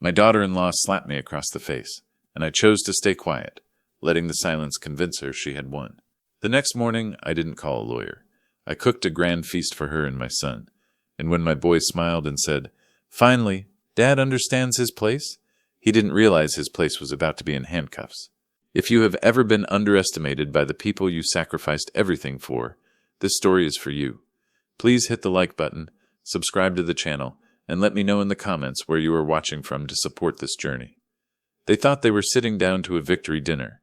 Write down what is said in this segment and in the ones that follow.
My daughter-in-law slapped me across the face, and I chose to stay quiet, letting the silence convince her she had won. The next morning, I didn't call a lawyer. I cooked a grand feast for her and my son, and when my boy smiled and said, "Finally, Dad understands his place," he didn't realize his place was about to be in handcuffs. If you have ever been underestimated by the people you sacrificed everything for, this story is for you. Please hit the like button, subscribe to the channel, and let me know in the comments where you are watching from to support this journey. They thought they were sitting down to a victory dinner,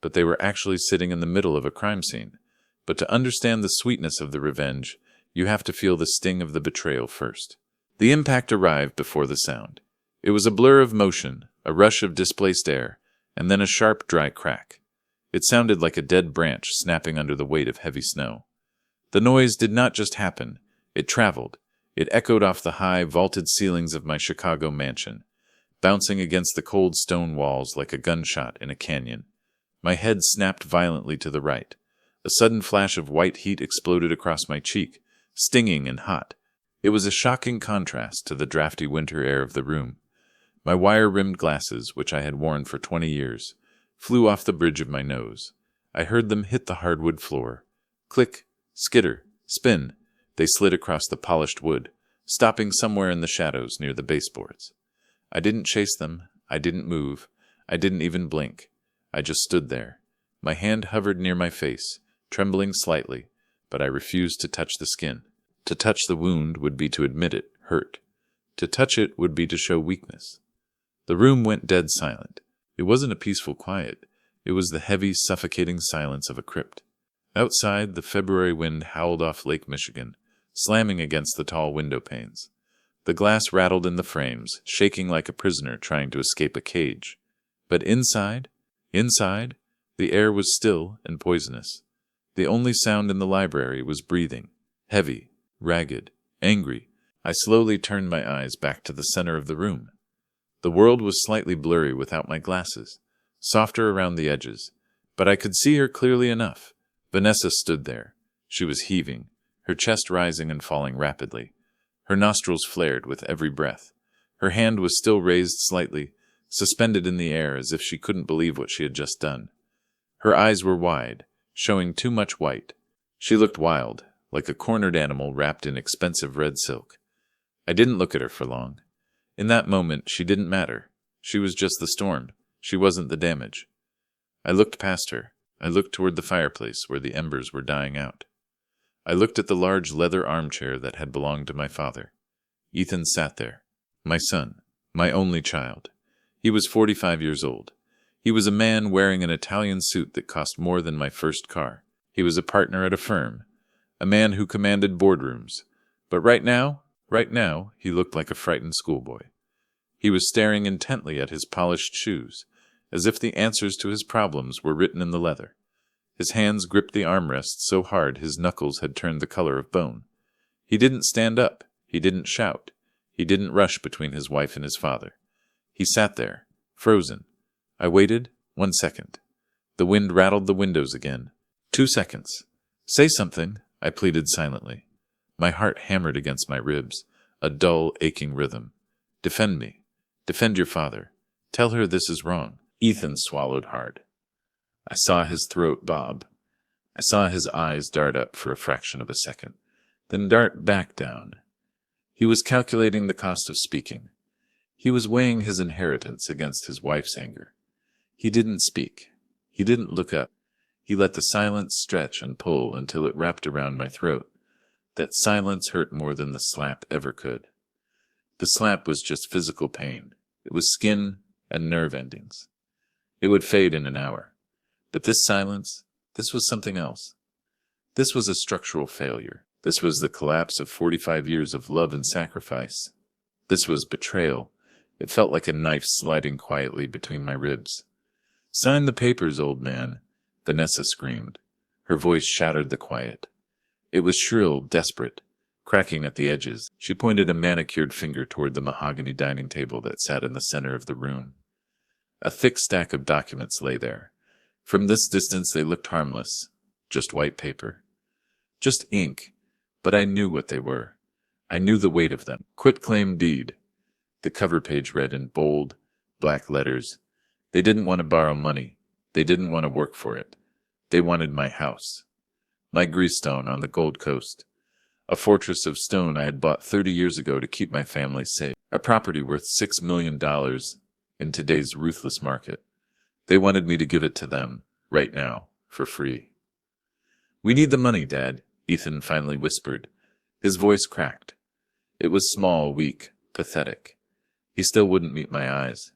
but they were actually sitting in the middle of a crime scene. But to understand the sweetness of the revenge, you have to feel the sting of the betrayal first. The impact arrived before the sound. It was a blur of motion, a rush of displaced air, and then a sharp, dry crack. It sounded like a dead branch snapping under the weight of heavy snow. The noise did not just happen, it traveled. It echoed off the high, vaulted ceilings of my Chicago mansion, bouncing against the cold stone walls like a gunshot in a canyon. My head snapped violently to the right. A sudden flash of white heat exploded across my cheek, stinging and hot. It was a shocking contrast to the drafty winter air of the room. My wire-rimmed glasses, which I had worn for 20 years, flew off the bridge of my nose. I heard them hit the hardwood floor. Click, skitter, spin. They slid across the polished wood, stopping somewhere in the shadows near the baseboards. I didn't chase them. I didn't move. I didn't even blink. I just stood there. My hand hovered near my face, trembling slightly, but I refused to touch the skin. To touch the wound would be to admit it hurt. To touch it would be to show weakness. The room went dead silent. It wasn't a peaceful quiet. It was the heavy, suffocating silence of a crypt. Outside, the February wind howled off Lake Michigan, slamming against the tall window panes. The glass rattled in the frames, shaking like a prisoner trying to escape a cage. But inside, the air was still and poisonous. The only sound in the library was breathing, heavy, ragged, angry. I slowly turned my eyes back to the center of the room. The world was slightly blurry without my glasses, softer around the edges, but I could see her clearly enough. Vanessa stood there. She was heaving, her chest rising and falling rapidly. Her nostrils flared with every breath. Her hand was still raised slightly, suspended in the air as if she couldn't believe what she had just done. Her eyes were wide, showing too much white. She looked wild, like a cornered animal wrapped in expensive red silk. I didn't look at her for long. In that moment, she didn't matter. She was just the storm. She wasn't the damage. I looked past her. I looked toward the fireplace where the embers were dying out. I looked at the large leather armchair that had belonged to my father. Ethan sat there. My son. My only child. He was 45 years old. He was a man wearing an Italian suit that cost more than my first car. He was a partner at a firm. A man who commanded boardrooms. But right now, he looked like a frightened schoolboy. He was staring intently at his polished shoes, as if the answers to his problems were written in the leather. His hands gripped the armrests so hard his knuckles had turned the color of bone. He didn't stand up. He didn't shout. He didn't rush between his wife and his father. He sat there, frozen. I waited 1 second. The wind rattled the windows again. 2 seconds. "Say something," I pleaded silently. My heart hammered against my ribs, a dull, aching rhythm. "Defend me. Defend your father. Tell her this is wrong." Ethan swallowed hard. I saw his throat bob. I saw his eyes dart up for a fraction of a second, then dart back down. He was calculating the cost of speaking. He was weighing his inheritance against his wife's anger. He didn't speak. He didn't look up. He let the silence stretch and pull until it wrapped around my throat. That silence hurt more than the slap ever could. The slap was just physical pain. It was skin and nerve endings. It would fade in an hour. But this silence, this was something else. This was a structural failure. This was the collapse of 45 years of love and sacrifice. This was betrayal. It felt like a knife sliding quietly between my ribs. "Sign the papers, old man," Vanessa screamed. Her voice shattered the quiet. It was shrill, desperate, cracking at the edges. She pointed a manicured finger toward the mahogany dining table that sat in the center of the room. A thick stack of documents lay there. From this distance they looked harmless, just white paper. Just ink, but I knew what they were. I knew the weight of them. Quitclaim deed. The cover page read in bold, black letters. They didn't want to borrow money. They didn't want to work for it. They wanted my house. My Greystone on the Gold Coast. A fortress of stone I had bought 30 years ago to keep my family safe. A property worth $6 million in today's ruthless market. They wanted me to give it to them, right now, for free. "We need the money, Dad," Ethan finally whispered. His voice cracked. It was small, weak, pathetic. He still wouldn't meet my eyes.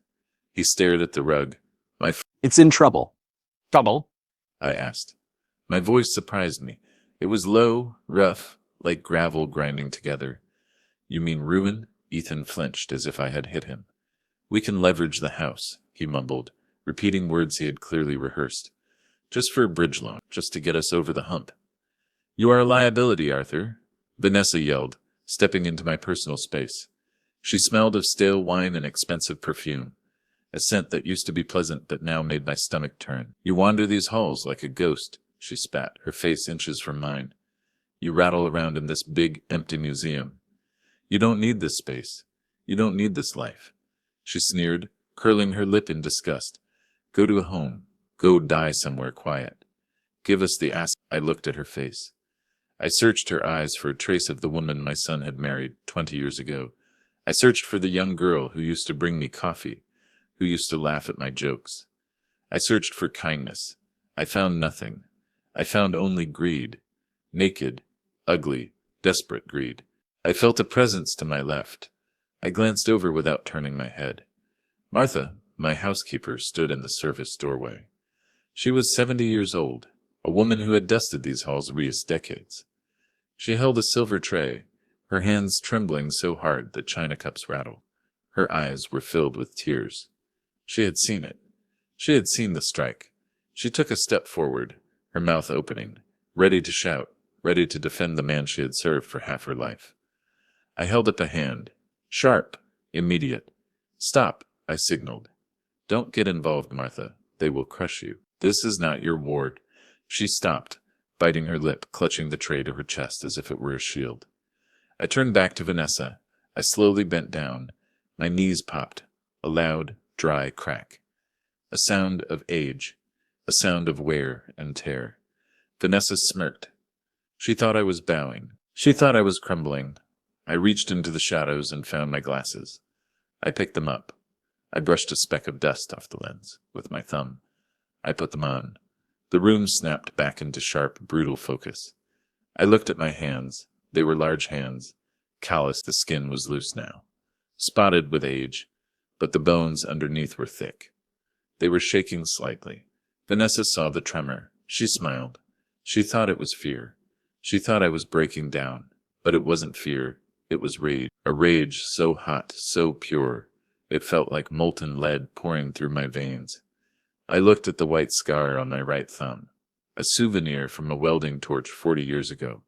He stared at the rug. It's in trouble. Trouble? I asked. My voice surprised me. It was low, rough, like gravel grinding together. "You mean ruin?" Ethan flinched as if I had hit him. "We can leverage the house," he mumbled, repeating words he had clearly rehearsed. "Just for a bridge loan, just to get us over the hump." "You are a liability, Arthur," Vanessa yelled, stepping into my personal space. She smelled of stale wine and expensive perfume, a scent that used to be pleasant but now made my stomach turn. "You wander these halls like a ghost," she spat, her face inches from mine. "You rattle around in this big, empty museum. You don't need this space. You don't need this life." She sneered, curling her lip in disgust. "Go to a home. Go die somewhere quiet. Give us the ass." I looked at her face. I searched her eyes for a trace of the woman my son had married 20 years ago. I searched for the young girl who used to bring me coffee, who used to laugh at my jokes. I searched for kindness. I found nothing. I found only greed. Naked, ugly, desperate greed. I felt a presence to my left. I glanced over without turning my head. Martha, my housekeeper, stood in the service doorway. She was 70 years old, a woman who had dusted these halls decades. She held a silver tray, her hands trembling so hard that china cups rattled. Her eyes were filled with tears. She had seen it. She had seen the strike. She took a step forward, her mouth opening, ready to shout, ready to defend the man she had served for half her life. I held up a hand. Sharp, immediate. "Stop," I signaled. "Don't get involved, Martha. They will crush you. This is not your ward." She stopped, biting her lip, clutching the tray to her chest as if it were a shield. I turned back to Vanessa. I slowly bent down. My knees popped. A loud, dry crack. A sound of age. A sound of wear and tear. Vanessa smirked. She thought I was bowing. She thought I was crumbling. I reached into the shadows and found my glasses. I picked them up. I brushed a speck of dust off the lens with my thumb. I put them on. The room snapped back into sharp, brutal focus. I looked at my hands. They were large hands. Calloused, the skin was loose now. Spotted with age, but the bones underneath were thick. They were shaking slightly. Vanessa saw the tremor. She smiled. She thought it was fear. She thought I was breaking down. But it wasn't fear. It was rage. A rage so hot, so pure. It felt like molten lead pouring through my veins. I looked at the white scar on my right thumb, a souvenir from a welding torch 40 years ago.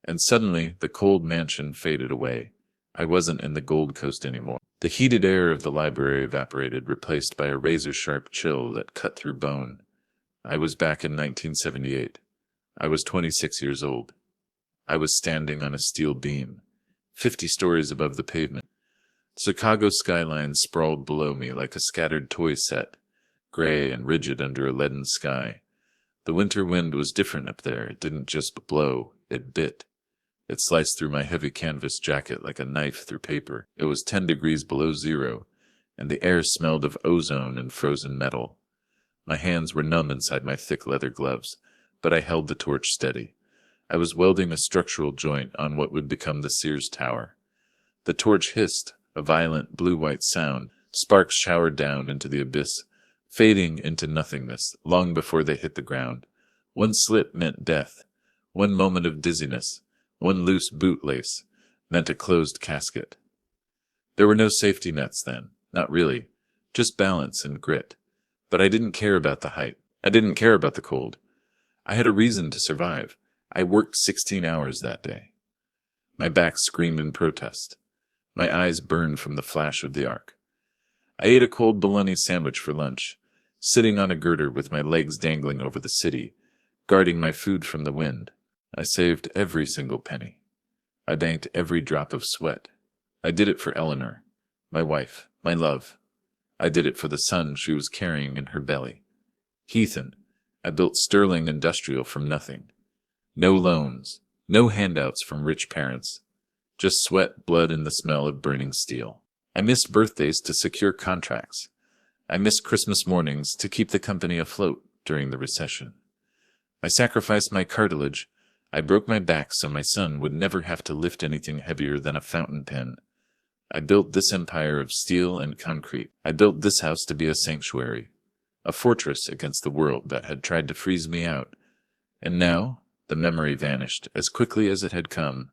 And suddenly, the cold mansion faded away. I wasn't in the Gold Coast anymore. The heated air of the library evaporated, replaced by a razor-sharp chill that cut through bone. I was back in 1978. I was 26 years old. I was standing on a steel beam, 50 stories above the pavement. Chicago skyline sprawled below me like a scattered toy set, gray and rigid under a leaden sky. The winter wind was different up there. It didn't just blow, it bit. It sliced through my heavy canvas jacket like a knife through paper. It was 10 degrees below zero, and the air smelled of ozone and frozen metal. My hands were numb inside my thick leather gloves, but I held the torch steady. I was welding a structural joint on what would become the Sears Tower. The torch hissed, a violent blue-white sound. Sparks showered down into the abyss, fading into nothingness long before they hit the ground. One slit meant death. One moment of dizziness, one loose bootlace, meant a closed casket. There were no safety nets then, not really, just balance and grit. But I didn't care about the height. I didn't care about the cold. I had a reason to survive. I worked 16 hours that day. My back screamed in protest. My eyes burned from the flash of the arc. I ate a cold bologna sandwich for lunch, sitting on a girder with my legs dangling over the city, guarding my food from the wind. I saved every single penny. I banked every drop of sweat. I did it for Eleanor, my wife, my love. I did it for the son she was carrying in her belly. Ethan, I built Sterling Industrial from nothing. No loans, no handouts from rich parents. Just sweat, blood, and the smell of burning steel. I missed birthdays to secure contracts. I missed Christmas mornings to keep the company afloat during the recession. I sacrificed my cartilage. I broke my back so my son would never have to lift anything heavier than a fountain pen. I built this empire of steel and concrete. I built this house to be a sanctuary, a fortress against the world that had tried to freeze me out. And now, the memory vanished as quickly as it had come.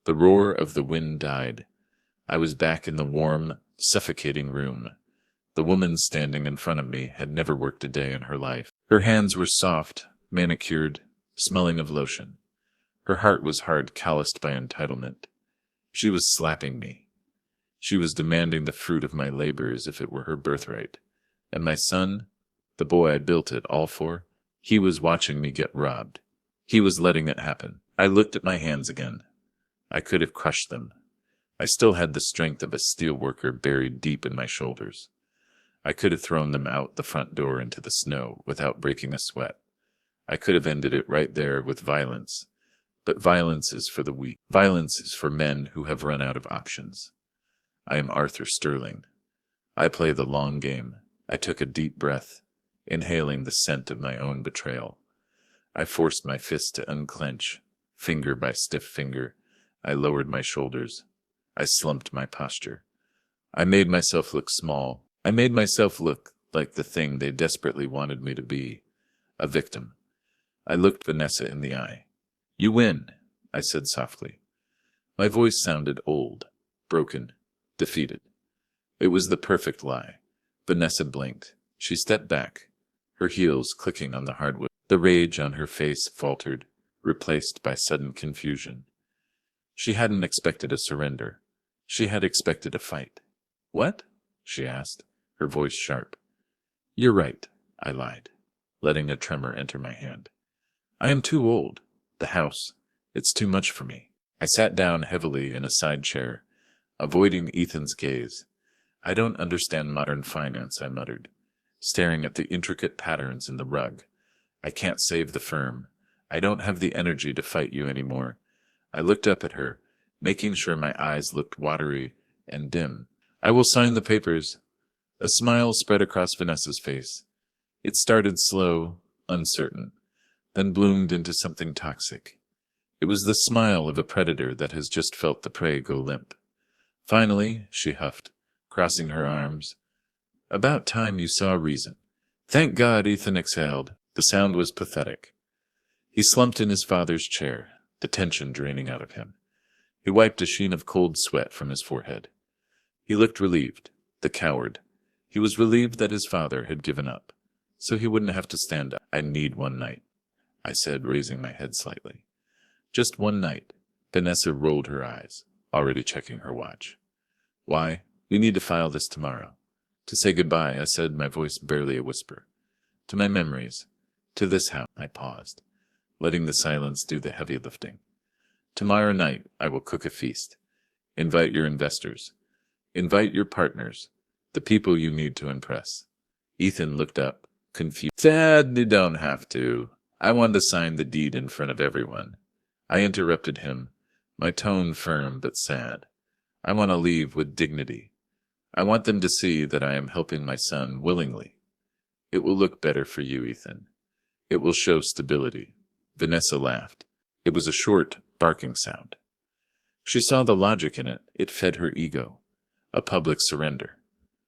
The roar of the wind died. I was back in the warm, suffocating room. The woman standing in front of me had never worked a day in her life. Her hands were soft, manicured, smelling of lotion. Her heart was hard, calloused by entitlement. She was slapping me. She was demanding the fruit of my labor as if it were her birthright. And my son, the boy I built it all for, he was watching me get robbed. He was letting it happen. I looked at my hands again. I could have crushed them. I still had the strength of a steel worker buried deep in my shoulders. I could have thrown them out the front door into the snow without breaking a sweat. I could have ended it right there with violence. But violence is for the weak. Violence is for men who have run out of options. I am Arthur Sterling. I play the long game. I took a deep breath, inhaling the scent of my own betrayal. I forced my fist to unclench, finger by stiff finger. I lowered my shoulders. I slumped my posture. I made myself look small. I made myself look like the thing they desperately wanted me to be, a victim. I looked Vanessa in the eye. "You win," I said softly. My voice sounded old, broken, defeated. It was the perfect lie. Vanessa blinked. She stepped back, her heels clicking on the hardwood. The rage on her face faltered, replaced by sudden confusion. She hadn't expected a surrender. She had expected a fight. "What?" she asked, her voice sharp. "You're right," I lied, letting a tremor enter my hand. "I am too old. The house, it's too much for me." I sat down heavily in a side chair, avoiding Ethan's gaze. "I don't understand modern finance," I muttered, staring at the intricate patterns in the rug. "I can't save the firm. I don't have the energy to fight you anymore." I looked up at her, making sure my eyes looked watery and dim. "I will sign the papers." A smile spread across Vanessa's face. It started slow, uncertain, then bloomed into something toxic. It was the smile of a predator that has just felt the prey go limp. "Finally," she huffed, crossing her arms. "About time you saw reason." "Thank God," Ethan exhaled. The sound was pathetic. He slumped in his father's chair, the tension draining out of him. He wiped a sheen of cold sweat from his forehead. He looked relieved, the coward. He was relieved that his father had given up, so he wouldn't have to stand up. "I need one night," I said, raising my head slightly. "Just one night." Vanessa rolled her eyes, already checking her watch. "Why? We need to file this tomorrow." "To say goodbye," I said, my voice barely a whisper. "To my memories. To this house." I paused, letting the silence do the heavy lifting. "Tomorrow night I will cook a feast. Invite your investors. Invite your partners, the people you need to impress." Ethan looked up, confused. "Dad, you don't have to. I want to sign the deed in front of everyone." I interrupted him, my tone firm but sad. "I want to leave with dignity. I want them to see that I am helping my son willingly. It will look better for you, Ethan. It will show stability." Vanessa laughed. It was a short, barking sound. She saw the logic in it. It fed her ego. A public surrender.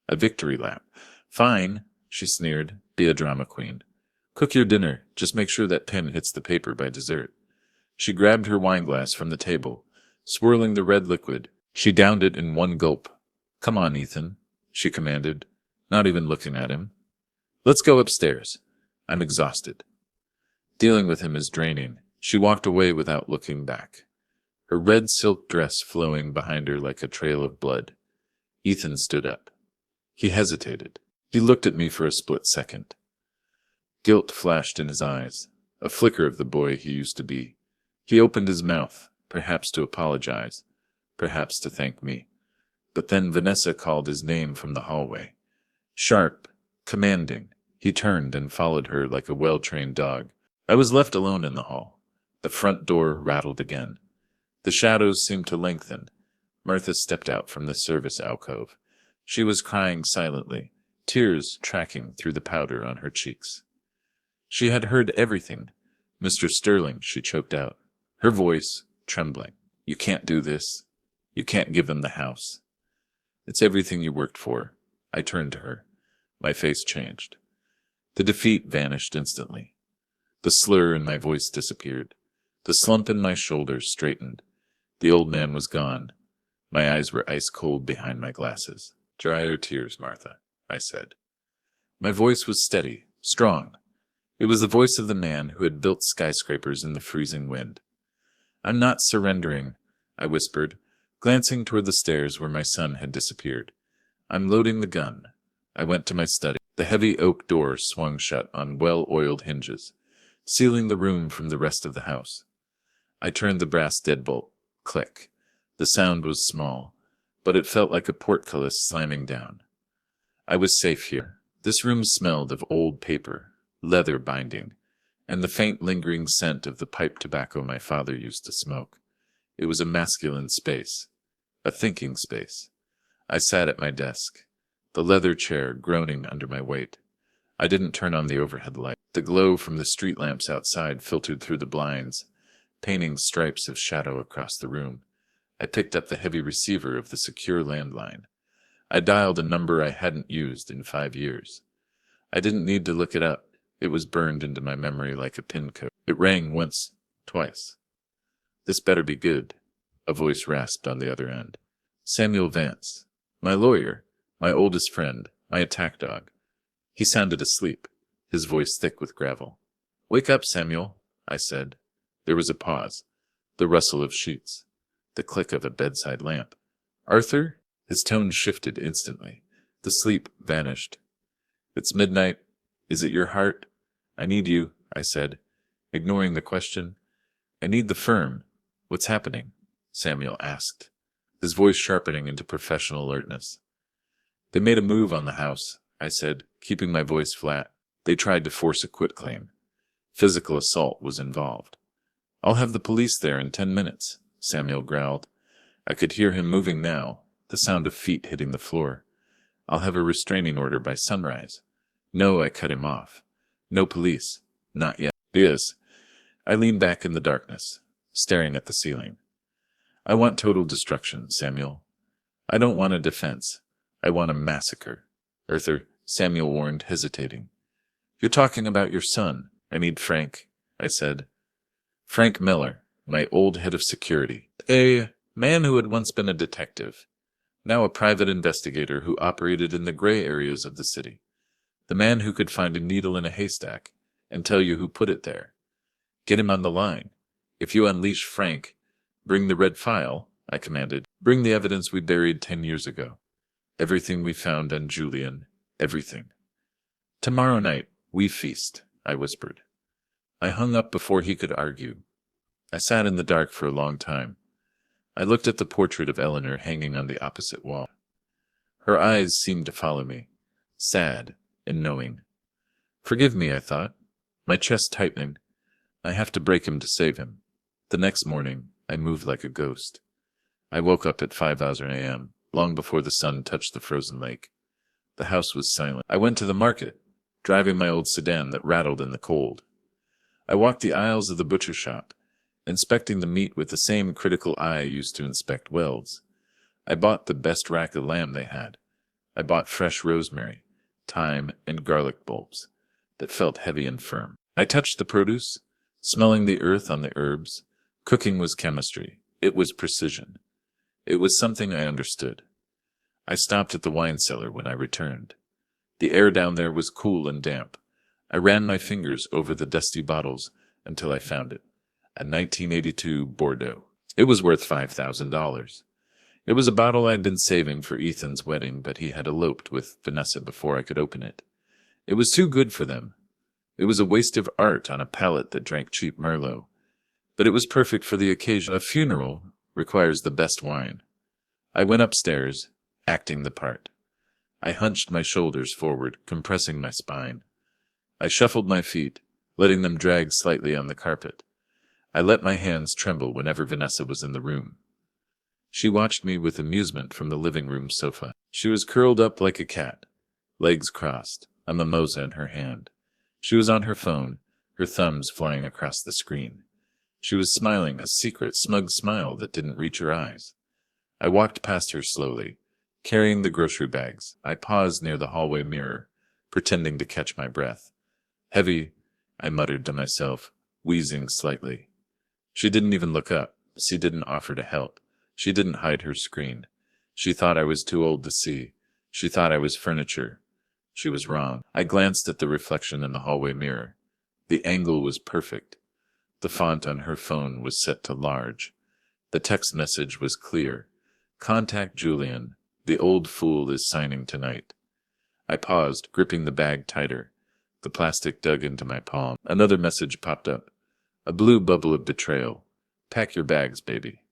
A victory lap. "Fine," she sneered. "Be a drama queen. Cook your dinner. Just make sure that pen hits the paper by dessert." She grabbed her wineglass from the table, swirling the red liquid. She downed it in one gulp. "Come on, Ethan," she commanded, not even looking at him. "Let's go upstairs. I'm exhausted." Dealing with him is draining. She walked away without looking back, her red silk dress flowing behind her like a trail of blood. Ethan stood up. He hesitated. He looked at me for a split second. Guilt flashed in his eyes, a flicker of the boy he used to be. He opened his mouth, perhaps to apologize, perhaps to thank me. But then Vanessa called his name from the hallway. Sharp, commanding. He turned and followed her like a well-trained dog. I was left alone in the hall. The front door rattled again. The shadows seemed to lengthen. Martha stepped out from the service alcove. She was crying silently, tears tracking through the powder on her cheeks. She had heard everything. Mr. Sterling, she choked out, her voice trembling. You can't do this. You can't give him the house. It's everything you worked for. I turned to her. My face changed. The defeat vanished instantly. The slur in my voice disappeared. The slump in my shoulders straightened. The old man was gone. My eyes were ice cold behind my glasses. Dry your tears, Martha, I said. My voice was steady, strong. It was the voice of the man who had built skyscrapers in the freezing wind. I'm not surrendering, I whispered, glancing toward the stairs where my son had disappeared. I'm loading the gun. I went to my study. The heavy oak door swung shut on well-oiled hinges, sealing the room from the rest of the house. I turned the brass deadbolt. Click. The sound was small, but it felt like a portcullis slamming down. I was safe here. This room smelled of old paper, leather binding, and the faint lingering scent of the pipe tobacco my father used to smoke. It was a masculine space, a thinking space. I sat at my desk, the leather chair groaning under my weight. I didn't turn on the overhead light. The glow from the street lamps outside filtered through the blinds, painting stripes of shadow across the room. I picked up the heavy receiver of the secure landline. I dialed a number I hadn't used in 5 years. I didn't need to look it up. It was burned into my memory like a pin code. It rang once, twice. This better be good, a voice rasped on the other end. Samuel Vance, my lawyer, my oldest friend, my attack dog. He sounded asleep, his voice thick with gravel. Wake up, Samuel, I said. There was a pause, the rustle of sheets, the click of a bedside lamp. Arthur? His tone shifted instantly. The sleep vanished. It's midnight. Is it your heart? I need you, I said, ignoring the question. I need the firm. What's happening? Samuel asked, his voice sharpening into professional alertness. They made a move on the house, I said, keeping my voice flat. They tried to force a quitclaim. Physical assault was involved. I'll have the police there in 10 minutes, Samuel growled. I could hear him moving now, the sound of feet hitting the floor. I'll have a restraining order by sunrise. No, I cut him off. No police. Not yet. Yes. I leaned back in the darkness, staring at the ceiling. I want total destruction, Samuel. I don't want a defense. I want a massacre. Arthur, Samuel warned, hesitating. You're talking about your son. I need Frank, I said. Frank Miller, my old head of security. A man who had once been a detective, now a private investigator who operated in the gray areas of the city. The man who could find a needle in a haystack and tell you who put it there. Get him on the line. If you unleash Frank, bring the red file, I commanded. Bring the evidence we buried 10 years ago. Everything we found on Julian. Everything. Tomorrow night, we feast, I whispered. I hung up before he could argue. I sat in the dark for a long time. I looked at the portrait of Eleanor hanging on the opposite wall. Her eyes seemed to follow me, sad and knowing. Forgive me, I thought, my chest tightening. I have to break him to save him. The next morning, I moved like a ghost. I woke up at 5:00 a.m., long before the sun touched the frozen lake. The house was silent. I went to the market, driving my old sedan that rattled in the cold. I walked the aisles of the butcher shop, inspecting the meat with the same critical eye I used to inspect welds. I bought the best rack of lamb they had. I bought fresh rosemary, thyme, and garlic bulbs that felt heavy and firm. I touched the produce, smelling the earth on the herbs. Cooking was chemistry. It was precision. It was something I understood. I stopped at the wine cellar when I returned. The air down there was cool and damp. I ran my fingers over the dusty bottles until I found it. A 1982 Bordeaux. It was worth $5,000. It was a bottle I'd been saving for Ethan's wedding, but he had eloped with Vanessa before I could open it. It was too good for them. It was a waste of art on a palate that drank cheap Merlot. But it was perfect for the occasion. A funeral requires the best wine. I went upstairs, acting the part. I hunched my shoulders forward, compressing my spine. I shuffled my feet, letting them drag slightly on the carpet. I let my hands tremble whenever Vanessa was in the room. She watched me with amusement from the living room sofa. She was curled up like a cat, legs crossed, a mimosa in her hand. She was on her phone, her thumbs flying across the screen. She was smiling, a secret, smug smile that didn't reach her eyes. I walked past her slowly, carrying the grocery bags. I paused near the hallway mirror, pretending to catch my breath. Heavy, I muttered to myself, wheezing slightly. She didn't even look up. She didn't offer to help. She didn't hide her screen. She thought I was too old to see. She thought I was furniture. She was wrong. I glanced at the reflection in the hallway mirror. The angle was perfect. The font on her phone was set to large. The text message was clear. Contact Julian. The old fool is signing tonight. I paused, gripping the bag tighter. The plastic dug into my palm. Another message popped up. A blue bubble of betrayal. Pack your bags, baby.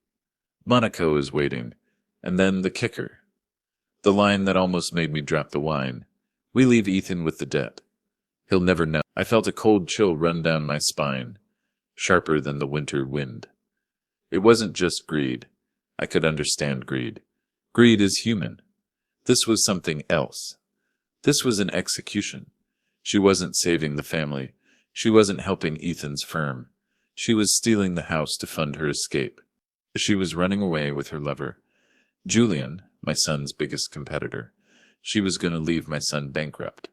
Monaco is waiting. And then the kicker. The line that almost made me drop the wine. We leave Ethan with the debt. He'll never know. I felt a cold chill run down my spine, sharper than the winter wind. It wasn't just greed. I could understand greed. Greed is human. This was something else. This was an execution. She wasn't saving the family. She wasn't helping Ethan's firm. She was stealing the house to fund her escape. She was running away with her lover, Julian, my son's biggest competitor. She was going to leave my son bankrupt,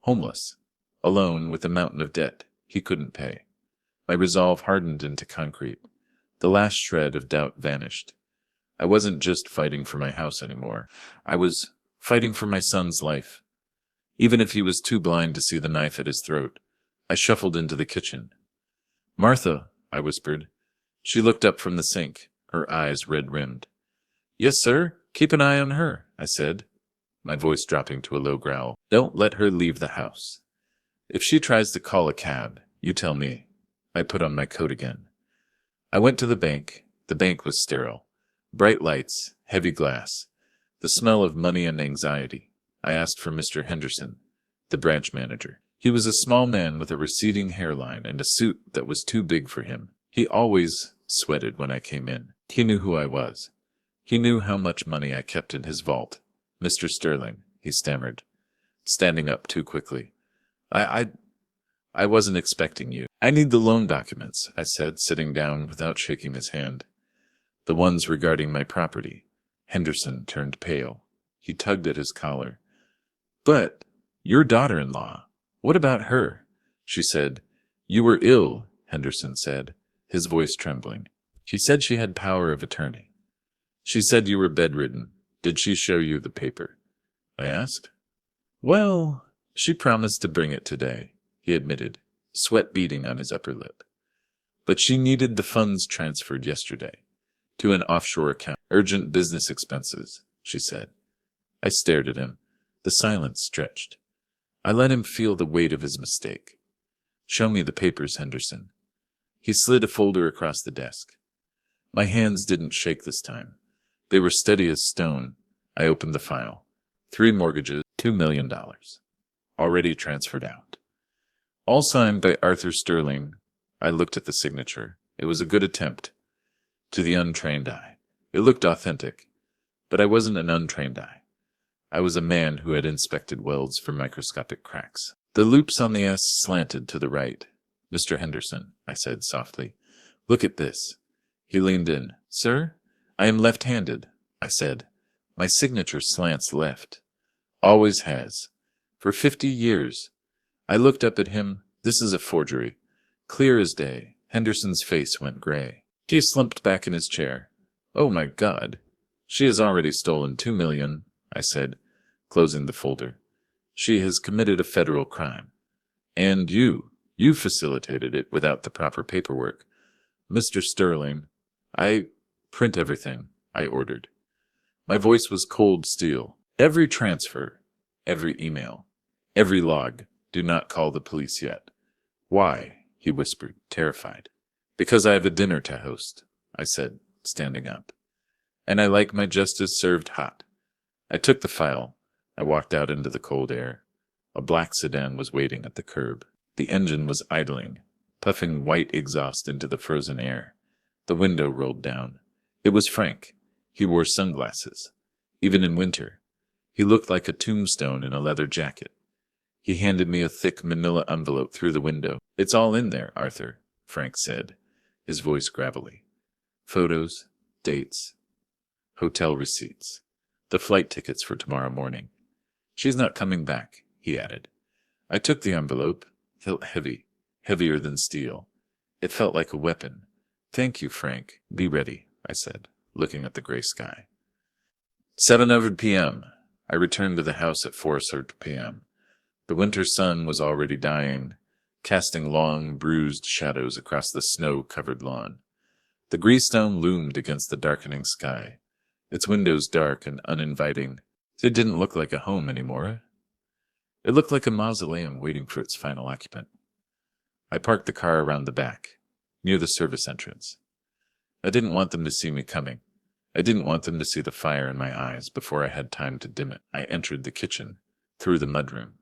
homeless, alone with a mountain of debt he couldn't pay. My resolve hardened into concrete. The last shred of doubt vanished. I wasn't just fighting for my house anymore. I was fighting for my son's life. Even if he was too blind to see the knife at his throat, I shuffled into the kitchen. "Martha," I whispered. She looked up from the sink, her eyes red-rimmed. "Yes, sir. Keep an eye on her," I said, my voice dropping to a low growl. "Don't let her leave the house. If she tries to call a cab, you tell me." I put on my coat again. I went to the bank. The bank was sterile. Bright lights, heavy glass, the smell of money and anxiety. I asked for Mr. Henderson, the branch manager. He was a small man with a receding hairline and a suit that was too big for him. He always sweated when I came in. He knew who I was. He knew how much money I kept in his vault. "Mr. Sterling," he stammered, standing up too quickly. I wasn't expecting you." "I need the loan documents," I said, sitting down without shaking his hand. "The ones regarding my property." Henderson turned pale. He tugged at his collar. "But your daughter-in-law, what about her?" She said. "You were ill," Henderson said, his voice trembling. "She said she had power of attorney. She said you were bedridden. Did she show you the paper?" I asked. "Well, she promised to bring it today," he admitted, sweat beading on his upper lip. "But she needed the funds transferred yesterday to an offshore account. Urgent business expenses," she said. I stared at him. The silence stretched. I let him feel the weight of his mistake. "Show me the papers, Henderson." He slid a folder across the desk. My hands didn't shake this time. They were steady as stone. I opened the file. 3 mortgages, $2 million. Already transferred out. All signed by Arthur Sterling. I looked at the signature. It was a good attempt. To the untrained eye, it looked authentic. But I wasn't an untrained eye. I was a man who had inspected welds for microscopic cracks. The loops on the S slanted to the right. "Mr. Henderson," I said softly, "look at this." He leaned in. "Sir, I am left-handed," I said. "My signature slants left. Always has. For 50 years. I looked up at him. "This is a forgery. Clear as day." Henderson's face went gray. He slumped back in his chair. "Oh my God. She has already stolen $2 million, I said, closing the folder. "She has committed a federal crime. And you facilitated it without the proper paperwork. Mr. Sterling, I print everything," I ordered. My voice was cold steel. "Every transfer, every email, every log. Do not call the police yet." "Why?" he whispered, terrified. "Because I have a dinner to host," I said, standing up. "And I like my justice served hot. I took the file. I walked out into the cold air. A black sedan was waiting at the curb. The engine was idling, puffing white exhaust into the frozen air. The window rolled down. It was Frank. He wore sunglasses. Even in winter, he looked like a tombstone in a leather jacket. He handed me a thick manila envelope through the window. "It's all in there, Arthur," Frank said, his voice gravelly. "Photos, dates, hotel receipts, the flight tickets for tomorrow morning. She's not coming back," he added. I took the envelope. It felt heavy, heavier than steel. It felt like a weapon. "Thank you, Frank. Be ready," I said, looking at the gray sky. 7:00 p.m. I returned to the house at 4:30 p.m. The winter sun was already dying, casting long, bruised shadows across the snow-covered lawn. The Greystone loomed against the darkening sky, its windows dark and uninviting. It didn't look like a home anymore. It looked like a mausoleum waiting for its final occupant. I parked the car around the back, near the service entrance. I didn't want them to see me coming. I didn't want them to see the fire in my eyes before I had time to dim it. I entered the kitchen, through the mudroom.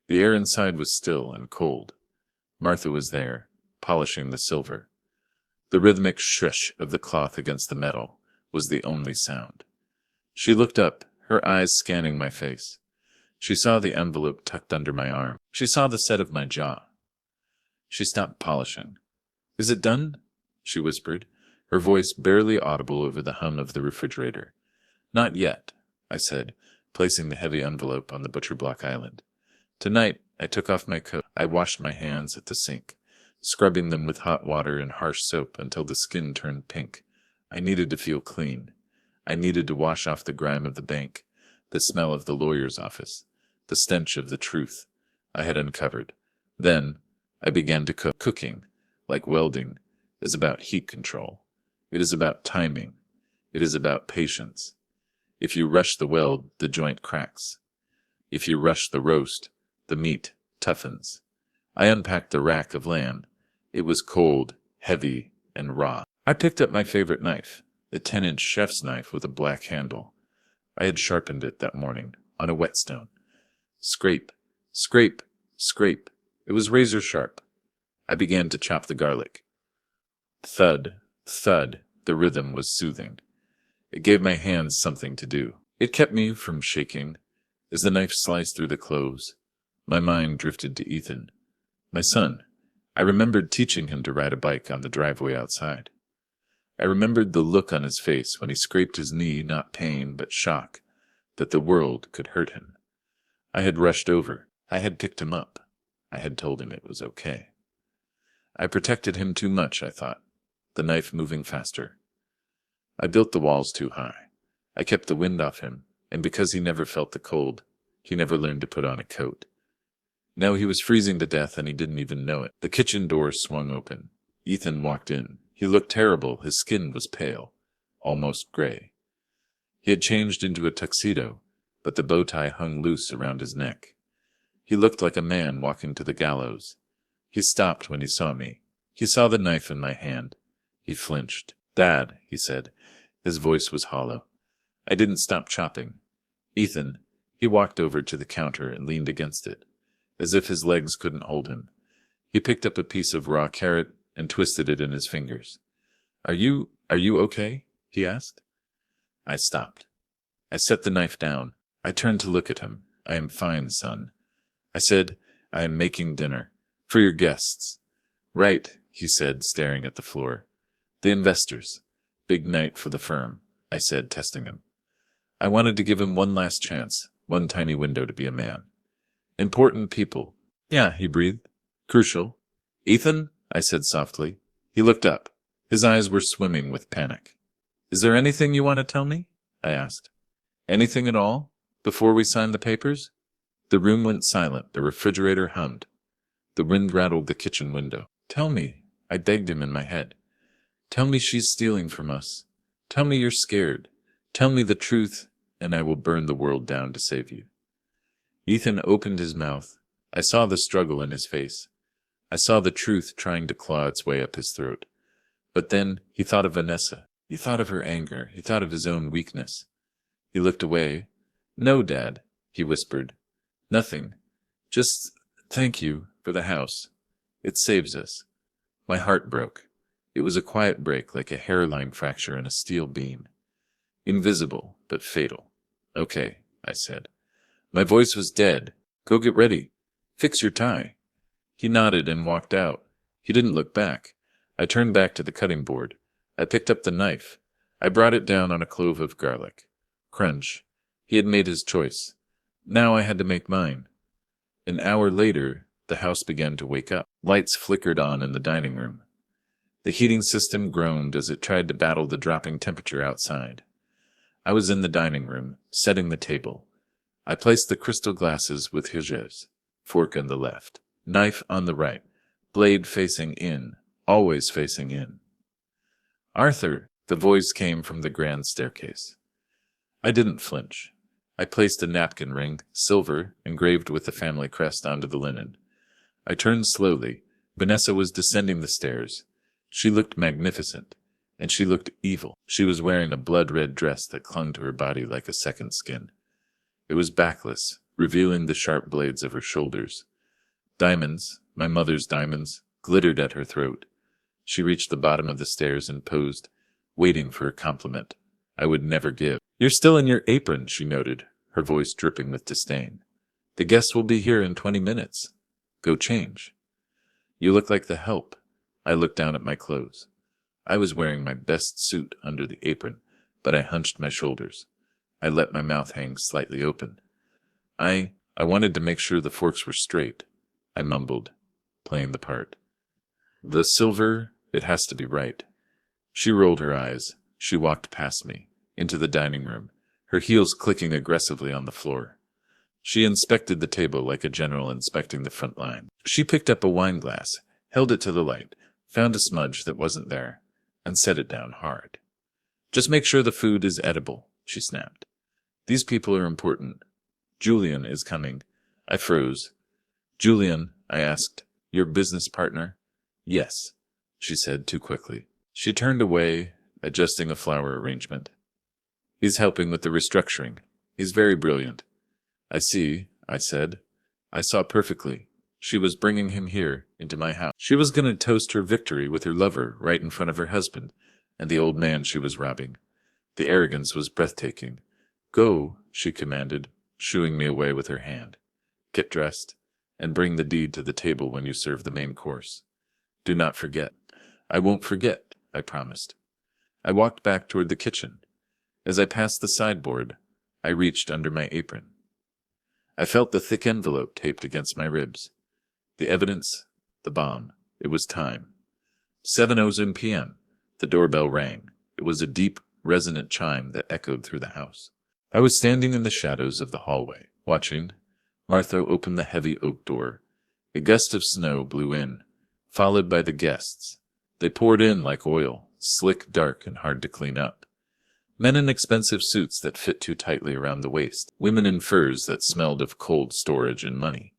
The air inside was still and cold. Martha was there, polishing the silver. The rhythmic shush of the cloth against the metal was the only sound. She looked up, her eyes scanning my face. She saw the envelope tucked under my arm. She saw the set of my jaw. She stopped polishing. "Is it done?" she whispered, her voice barely audible over the hum of the refrigerator. "Not yet," I said, placing the heavy envelope on the butcher block island. Tonight, I took off my coat. I washed my hands at the sink, scrubbing them with hot water and harsh soap until the skin turned pink. I needed to feel clean. I needed to wash off the grime of the bank, the smell of the lawyer's office, the stench of the truth I had uncovered. Then, I began to cook. Cooking, like welding, is about heat control. It is about timing. It is about patience. If you rush the weld, the joint cracks. If you rush the roast, the meat toughens. I unpacked the rack of lamb. It was cold, heavy, and raw. I picked up my favorite knife, the 10-inch chef's knife with a black handle. I had sharpened it that morning, on a whetstone. Scrape, scrape, scrape. It was razor sharp. I began to chop the garlic. Thud, thud, the rhythm was soothing. It gave my hands something to do. It kept me from shaking. As the knife sliced through the cloves, my mind drifted to Ethan, my son. I remembered teaching him to ride a bike on the driveway outside. I remembered the look on his face when he scraped his knee, not pain, but shock, that the world could hurt him. I had rushed over. I had picked him up. I had told him it was okay. I protected him too much, I thought, the knife moving faster. I built the walls too high. I kept the wind off him, and because he never felt the cold, he never learned to put on a coat. Now he was freezing to death and he didn't even know it. The kitchen door swung open. Ethan walked in. He looked terrible. His skin was pale, almost gray. He had changed into a tuxedo, but the bow tie hung loose around his neck. He looked like a man walking to the gallows. He stopped when he saw me. He saw the knife in my hand. He flinched. "Dad," he said. His voice was hollow. I didn't stop chopping. "Ethan," he walked over to the counter and leaned against it, as if his legs couldn't hold him. He picked up a piece of raw carrot and twisted it in his fingers. Are you okay?" he asked. I stopped. I set the knife down. I turned to look at him. "I am fine, son." I said, "I am making dinner. For your guests." "Right," he said, staring at the floor. "The investors. Big night for the firm," I said, testing him. I wanted to give him one last chance, one tiny window to be a man. "Important people." "Yeah," he breathed. "Crucial." "Ethan," I said softly. He looked up. His eyes were swimming with panic. "Is there anything you want to tell me?" I asked. "Anything at all? Before we sign the papers?" The room went silent. The refrigerator hummed. The wind rattled the kitchen window. "Tell me," I begged him in my head. "Tell me she's stealing from us. Tell me you're scared. Tell me the truth, and I will burn the world down to save you." Ethan opened his mouth. I saw the struggle in his face. I saw the truth trying to claw its way up his throat. But then he thought of Vanessa. He thought of her anger. He thought of his own weakness. He looked away, No, Dad, he whispered. Nothing. Just thank you for the house. It saves us. My heart broke. It was a quiet break, like a hairline fracture in a steel beam. Invisible, but fatal. Okay, I said. My voice was dead. Go get ready. Fix your tie. He nodded and walked out. He didn't look back. I turned back to the cutting board. I picked up the knife. I brought it down on a clove of garlic. Crunch. He had made his choice. Now I had to make mine. An hour later, the house began to wake up. Lights flickered on in the dining room. The heating system groaned as it tried to battle the dropping temperature outside. I was in the dining room, setting the table. I placed the crystal glasses with hijaz, fork on the left, knife on the right, blade facing in, always facing in. Arthur, the voice came from the grand staircase. I didn't flinch. I placed a napkin ring, silver, engraved with the family crest onto the linen. I turned slowly. Vanessa was descending the stairs. She looked magnificent, and she looked evil. She was wearing a blood-red dress that clung to her body like a second skin. It was backless, revealing the sharp blades of her shoulders. Diamonds, my mother's diamonds, glittered at her throat. She reached the bottom of the stairs and posed, waiting for a compliment I would never give. "You're still in your apron," she noted, her voice dripping with disdain. "The guests will be here in 20 minutes. Go change." "You look like the help." I looked down at my clothes. I was wearing my best suit under the apron, but I hunched my shoulders. I let my mouth hang slightly open. I wanted to make sure the forks were straight. I mumbled, playing the part. "The silver, it has to be right." She rolled her eyes. She walked past me, into the dining room, her heels clicking aggressively on the floor. She inspected the table like a general inspecting the front line. She picked up a wine glass, held it to the light, found a smudge that wasn't there, and set it down hard. "Just make sure the food is edible," she snapped. "These people are important. Julian is coming." I froze. "Julian," I asked, "your business partner?" "Yes," she said too quickly. She turned away, adjusting a flower arrangement. "He's helping with the restructuring. He's very brilliant." "I see," I said. I saw perfectly. She was bringing him here, into my house. She was going to toast her victory with her lover right in front of her husband and the old man she was robbing. The arrogance was breathtaking. "Go," she commanded, shooing me away with her hand. "Get dressed, and bring the deed to the table when you serve the main course. Do not forget." "I won't forget," I promised. I walked back toward the kitchen. As I passed the sideboard, I reached under my apron. I felt the thick envelope taped against my ribs. The evidence, the bomb. It was time. 7:00 p.m. The doorbell rang. It was a deep, resonant chime that echoed through the house. I was standing in the shadows of the hallway, watching. Martha opened the heavy oak door. A gust of snow blew in, followed by the guests. They poured in like oil, slick, dark, and hard to clean up. Men in expensive suits that fit too tightly around the waist. Women in furs that smelled of cold storage and money.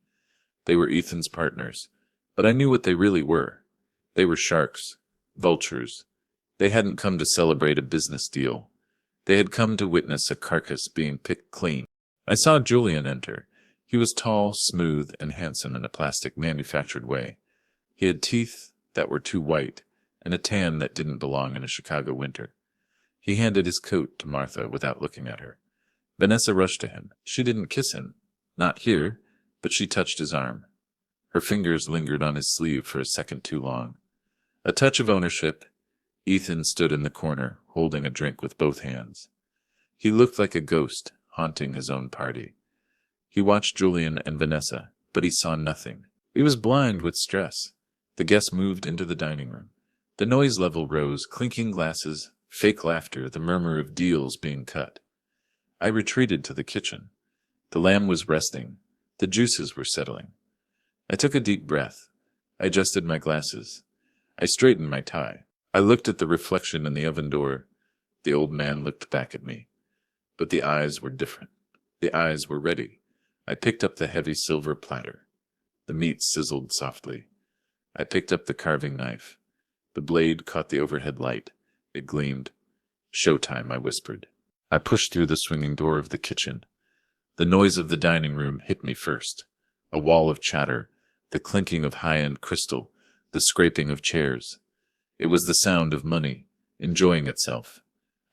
They were Ethan's partners, but I knew what they really were. They were sharks, vultures. They hadn't come to celebrate a business deal. They had come to witness a carcass being picked clean. I saw Julian enter. He was tall, smooth, and handsome in a plastic manufactured way. He had teeth that were too white, and a tan that didn't belong in a Chicago winter. He handed his coat to Martha without looking at her. Vanessa rushed to him. She didn't kiss him. Not here, but she touched his arm. Her fingers lingered on his sleeve for a second too long. A touch of ownership. Ethan stood in the corner, holding a drink with both hands. He looked like a ghost, haunting his own party. He watched Julian and Vanessa, but he saw nothing. He was blind with stress. The guests moved into the dining room. The noise level rose, clinking glasses, fake laughter, the murmur of deals being cut. I retreated to the kitchen. The lamb was resting. The juices were settling. I took a deep breath. I adjusted my glasses. I straightened my tie. I looked at the reflection in the oven door. The old man looked back at me. But the eyes were different. The eyes were ready. I picked up the heavy silver platter. The meat sizzled softly. I picked up the carving knife. The blade caught the overhead light. It gleamed. "Showtime," I whispered. I pushed through the swinging door of the kitchen. The noise of the dining room hit me first. A wall of chatter, the clinking of high-end crystal, the scraping of chairs. It was the sound of money, enjoying itself.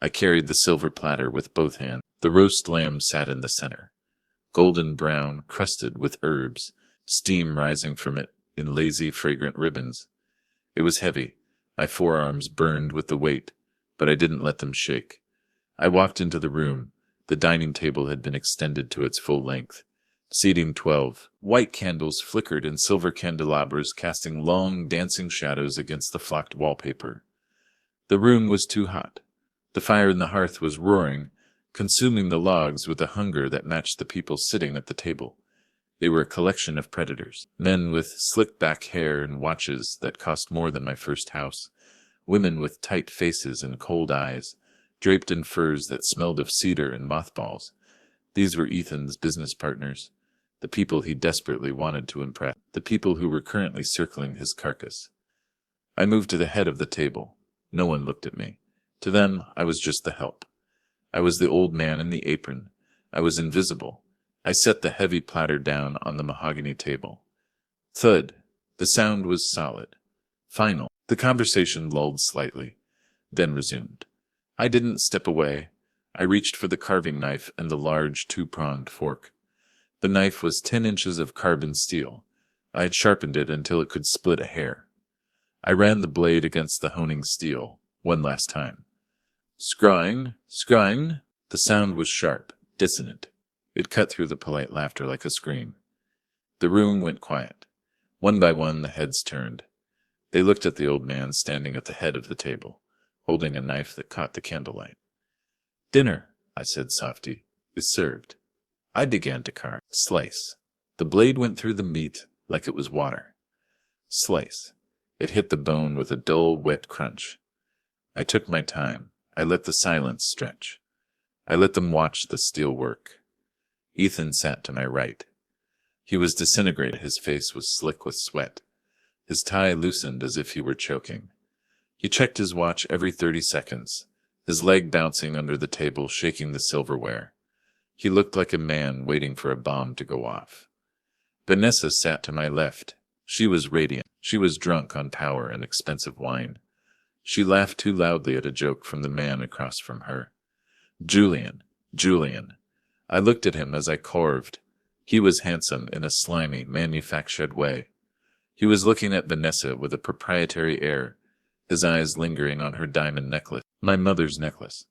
I carried the silver platter with both hands. The roast lamb sat in the center, golden brown, crusted with herbs, steam rising from it in lazy, fragrant ribbons. It was heavy. My forearms burned with the weight, but I didn't let them shake. I walked into the room. The dining table had been extended to its full length, seating 12. White candles flickered in silver candelabras, casting long, dancing shadows against the flocked wallpaper. The room was too hot. The fire in the hearth was roaring, consuming the logs with a hunger that matched the people sitting at the table. They were a collection of predators, men with slick-back hair and watches that cost more than my first house, women with tight faces and cold eyes, draped in furs that smelled of cedar and mothballs. These were Ethan's business partners, the people he desperately wanted to impress, the people who were currently circling his carcass. I moved to the head of the table. No one looked at me. To them, I was just the help. I was the old man in the apron. I was invisible. I set the heavy platter down on the mahogany table. Thud. The sound was solid. Final. The conversation lulled slightly, then resumed. I didn't step away. I reached for the carving knife and the large two-pronged fork. The knife was 10 inches of carbon steel. I had sharpened it until it could split a hair. I ran the blade against the honing steel, one last time. Scrawing, scrawing. The sound was sharp, dissonant. It cut through the polite laughter like a scream. The room went quiet. One by one, the heads turned. They looked at the old man standing at the head of the table, holding a knife that caught the candlelight. Dinner, I said softly, is served. I began to carve. Slice. The blade went through the meat like it was water. Slice. It hit the bone with a dull, wet crunch. I took my time. I let the silence stretch. I let them watch the steel work. Ethan sat to my right. He was disintegrated. His face was slick with sweat. His tie loosened as if he were choking. He checked his watch every 30 seconds, his leg bouncing under the table, shaking the silverware. He looked like a man waiting for a bomb to go off. Vanessa sat to my left. She was radiant. She was drunk on power and expensive wine. She laughed too loudly at a joke from the man across from her. Julian. Julian. I looked at him as I carved. He was handsome in a slimy, manufactured way. He was looking at Vanessa with a proprietary air, his eyes lingering on her diamond necklace, my mother's necklace.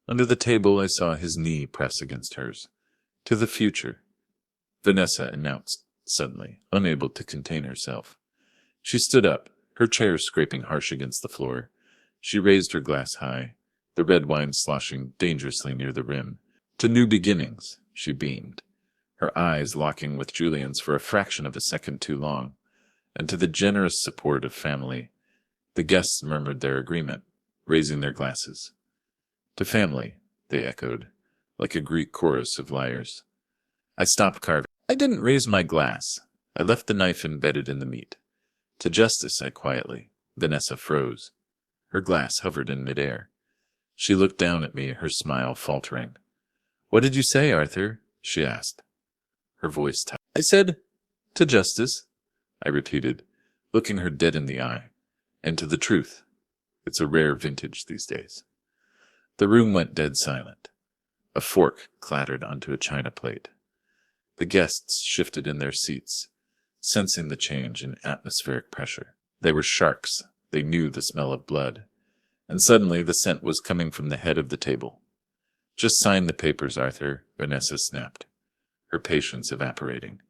Under the table I saw his knee press against hers. To the future, Vanessa announced suddenly, unable to contain herself. She stood up, her chair scraping harsh against the floor. She raised her glass high, the red wine sloshing dangerously near the rim. To new beginnings, she beamed, her eyes locking with Julian's for a fraction of a second too long, and to the generous support of family. The guests murmured their agreement, raising their glasses. To family, they echoed, like a Greek chorus of liars. I stopped carving. I didn't raise my glass. I left the knife embedded in the meat. To justice, I quietly. Vanessa froze. Her glass hovered in midair. She looked down at me, her smile faltering. What did you say, Arthur? She asked. Her voice tightened. I said, to justice, I repeated, looking her dead in the eye. And to the truth. It's a rare vintage these days. The room went dead silent. A fork clattered onto a china plate. The guests shifted in their seats, sensing the change in atmospheric pressure. They were sharks. They knew the smell of blood. And suddenly the scent was coming from the head of the table. Just sign the papers, Arthur, Vanessa snapped, her patience evaporating.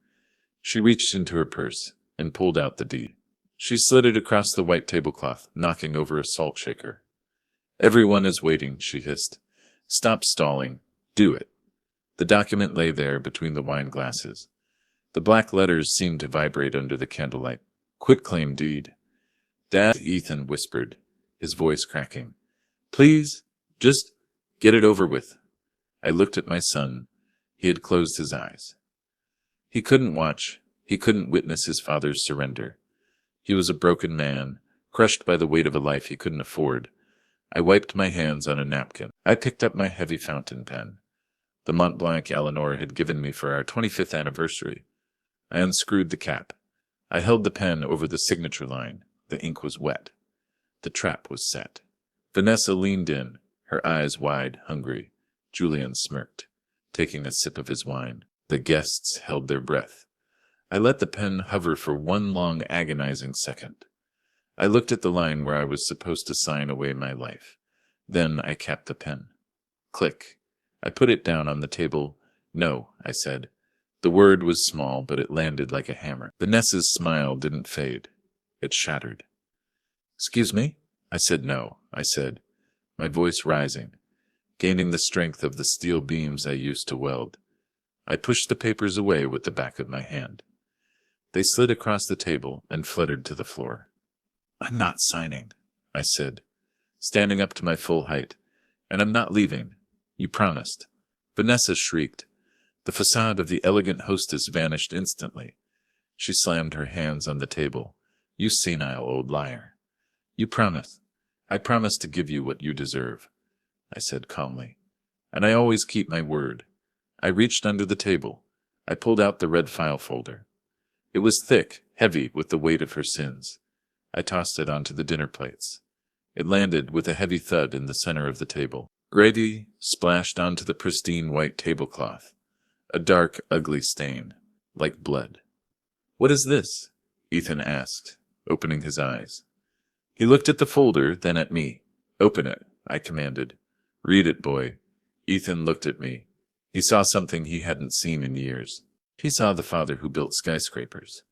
She reached into her purse and pulled out the deed. She slid it across the white tablecloth, knocking over a salt shaker. Everyone is waiting, she hissed. Stop stalling. Do it. The document lay there between the wine glasses. The black letters seemed to vibrate under the candlelight. Quitclaim deed. Dad, Ethan whispered, his voice cracking. Please, just get it over with. I looked at my son. He had closed his eyes. He couldn't watch. He couldn't witness his father's surrender. He was a broken man, crushed by the weight of a life he couldn't afford. I wiped my hands on a napkin. I picked up my heavy fountain pen. The Mont Blanc Eleanor had given me for our 25th anniversary. I unscrewed the cap. I held the pen over the signature line. The ink was wet. The trap was set. Vanessa leaned in, her eyes wide, hungry. Julian smirked, taking a sip of his wine. The guests held their breath. I let the pen hover for one long, agonizing second. I looked at the line where I was supposed to sign away my life. Then I capped the pen. Click. I put it down on the table. No, I said. The word was small, but it landed like a hammer. Vanessa's smile didn't fade. It shattered. Excuse me? I said no, I said, my voice rising, gaining the strength of the steel beams I used to weld. I pushed the papers away with the back of my hand. They slid across the table and fluttered to the floor. I'm not signing, I said, standing up to my full height. And I'm not leaving. You promised. Vanessa shrieked. The facade of the elegant hostess vanished instantly. She slammed her hands on the table. You senile old liar. You promised. I promised to give you what you deserve, I said calmly. And I always keep my word. I reached under the table. I pulled out the red file folder. It was thick, heavy with the weight of her sins. I tossed it onto the dinner plates. It landed with a heavy thud in the center of the table. Gravy splashed onto the pristine white tablecloth. A dark, ugly stain, like blood. What is this? Ethan asked, opening his eyes. He looked at the folder, then at me. Open it, I commanded. Read it, boy. Ethan looked at me. He saw something he hadn't seen in years. He saw the father who built skyscrapers.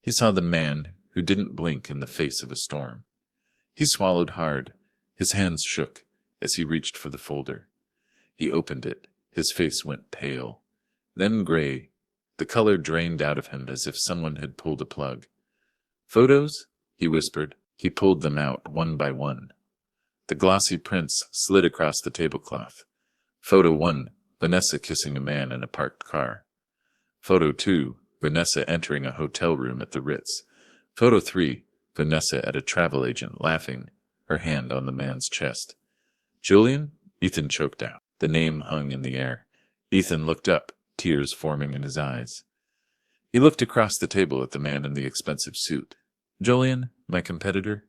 He saw the man who didn't blink in the face of a storm. He swallowed hard. His hands shook as he reached for the folder. He opened it. His face went pale, then gray. The color drained out of him as if someone had pulled a plug. Photos? He whispered. He pulled them out one by one. The glossy prints slid across the tablecloth. Photo 1, Vanessa kissing a man in a parked car. Photo 2, Vanessa entering a hotel room at the Ritz. Photo 3, Vanessa at a travel agent laughing, her hand on the man's chest. Julian? Ethan choked out. The name hung in the air. Ethan looked up, tears forming in his eyes. He looked across the table at the man in the expensive suit. Julian, my competitor?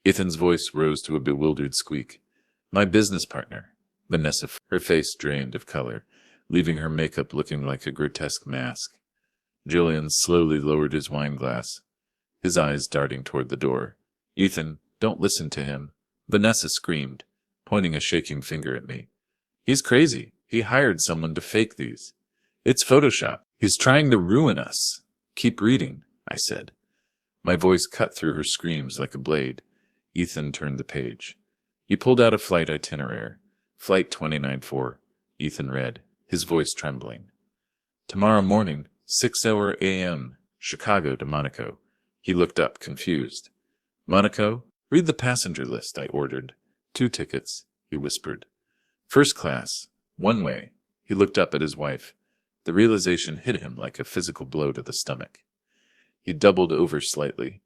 Ethan's voice rose to a bewildered squeak. My business partner. Vanessa, her face drained of color, leaving her makeup looking like a grotesque mask. Julian slowly lowered his wine glass, his eyes darting toward the door. Ethan, don't listen to him. Vanessa screamed, pointing a shaking finger at me. He's crazy. He hired someone to fake these. It's Photoshop. He's trying to ruin us. Keep reading, I said. My voice cut through her screams like a blade. Ethan turned the page. He pulled out a flight itinerary. Flight 294. Ethan read, his voice trembling. Tomorrow morning, 6:00 a.m., Chicago to Monaco. He looked up, confused. Monaco? Read the passenger list, I ordered. 2 tickets, he whispered. First class, one way. He looked up at his wife. The realization hit him like a physical blow to the stomach. He doubled over slightly.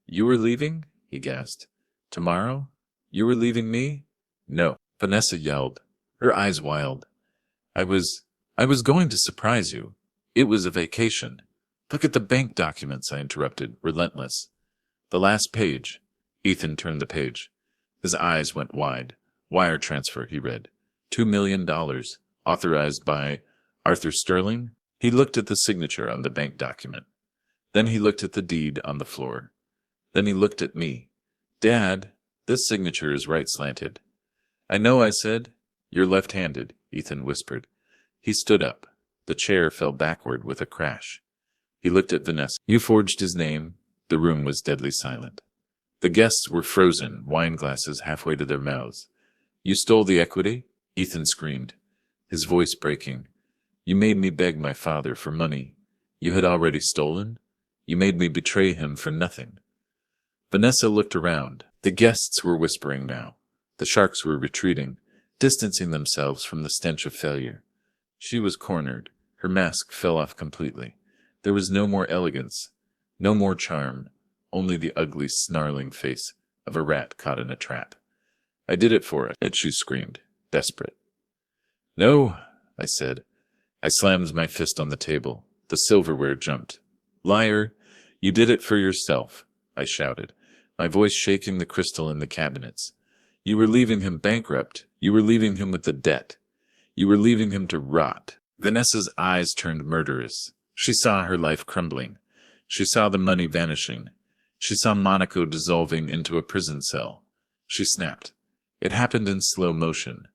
You were leaving? He gasped. Tomorrow? You were leaving me? No, Vanessa yelled, her eyes wild. I was going to surprise you. It was a vacation. Look at the bank documents, I interrupted, relentless. The last page. Ethan turned the page. His eyes went wide. Wire transfer, he read. $2 million, authorized by Arthur Sterling. He looked at the signature on the bank document. Then he looked at the deed on the floor. Then he looked at me. Dad, this signature is right-slanted. I know, I said. You're left-handed, Ethan whispered. He stood up. The chair fell backward with a crash. He looked at Vanessa. You forged his name. The room was deadly silent. The guests were frozen, wine glasses halfway to their mouths. You stole the equity? Ethan screamed, his voice breaking. You made me beg my father for money. You had already stolen? You made me betray him for nothing. Vanessa looked around. The guests were whispering now. The sharks were retreating, distancing themselves from the stench of failure. She was cornered. Her mask fell off completely. There was no more elegance, no more charm, only the ugly, snarling face of a rat caught in a trap. I did it for it, she screamed, desperate. No, I said. I slammed my fist on the table. The silverware jumped. Liar! You did it for yourself, I shouted, my voice shaking the crystal in the cabinets. You were leaving him bankrupt. You were leaving him with a debt. You were leaving him to rot. Vanessa's eyes turned murderous. She saw her life crumbling. She saw the money vanishing. She saw Monaco dissolving into a prison cell. She snapped. It happened in slow motion.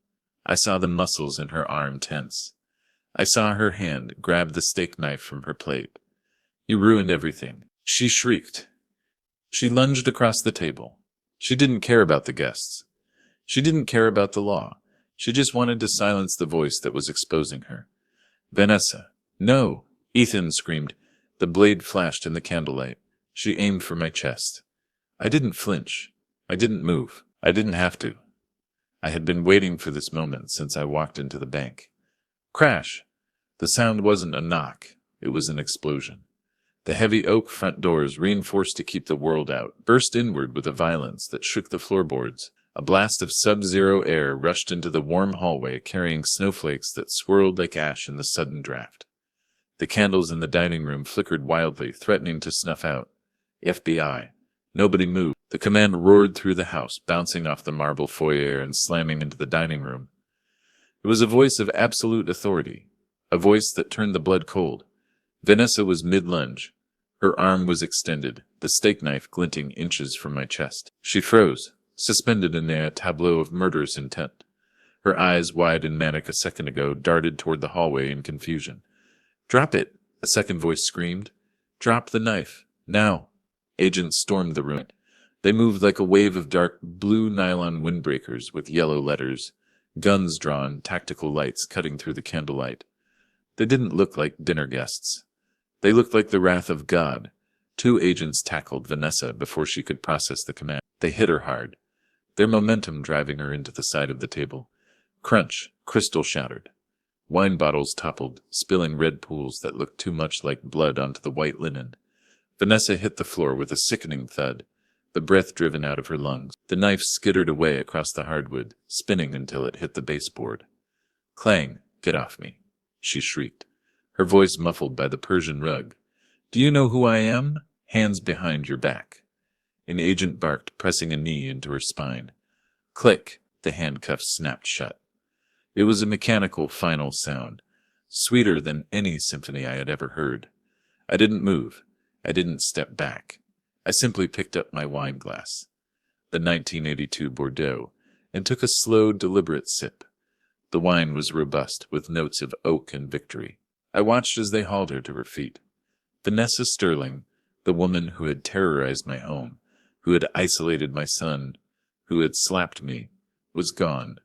I saw the muscles in her arm tense. I saw her hand grab the steak knife from her plate. You ruined everything. She shrieked. She lunged across the table. She didn't care about the guests. She didn't care about the law. She just wanted to silence the voice that was exposing her. Vanessa. No! Ethan screamed. The blade flashed in the candlelight. She aimed for my chest. I didn't flinch. I didn't move. I didn't have to. I had been waiting for this moment since I walked into the bank. Crash! The sound wasn't a knock. It was an explosion. The heavy oak front doors, reinforced to keep the world out, burst inward with a violence that shook the floorboards. A blast of sub-zero air rushed into the warm hallway, carrying snowflakes that swirled like ash in the sudden draft. The candles in the dining room flickered wildly, threatening to snuff out. FBI. Nobody moved. The command roared through the house, bouncing off the marble foyer and slamming into the dining room. It was a voice of absolute authority, a voice that turned the blood cold. Vanessa was mid-lunge. Her arm was extended, the steak knife glinting inches from my chest. She froze, suspended in a tableau of murderous intent. Her eyes, wide and manic a second ago, darted toward the hallway in confusion. Drop it! A second voice screamed. Drop the knife. Now! Agents stormed the room. They moved like a wave of dark blue nylon windbreakers with yellow letters, guns drawn, tactical lights cutting through the candlelight. They didn't look like dinner guests. They looked like the wrath of God. 2 agents tackled Vanessa before she could process the command. They hit her hard, their momentum driving her into the side of the table. Crunch, crystal shattered. Wine bottles toppled, spilling red pools that looked too much like blood onto the white linen. Vanessa hit the floor with a sickening thud, the breath driven out of her lungs. The knife skittered away across the hardwood, spinning until it hit the baseboard. Clang! Get off me! She shrieked, her voice muffled by the Persian rug. Do you know who I am? Hands behind your back. An agent barked, pressing a knee into her spine. Click! The handcuffs snapped shut. It was a mechanical final sound, sweeter than any symphony I had ever heard. I didn't move. I didn't step back. I simply picked up my wine glass, the 1982 Bordeaux, and took a slow, deliberate sip. The wine was robust, with notes of oak and victory. I watched as they hauled her to her feet. Vanessa Sterling, the woman who had terrorized my home, who had isolated my son, who had slapped me, was gone.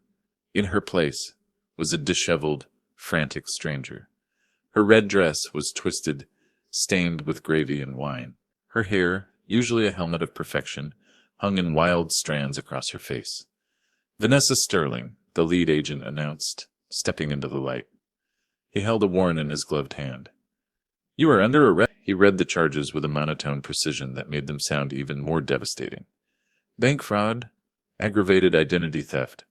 In her place was a disheveled, frantic stranger. Her red dress was twisted, stained with gravy and wine. Her hair, usually a helmet of perfection, hung in wild strands across her face. Vanessa Sterling, the lead agent announced, stepping into the light. He held a warrant in his gloved hand. You are under arrest. He read the charges with a monotone precision that made them sound even more devastating. Bank fraud, aggravated identity theft,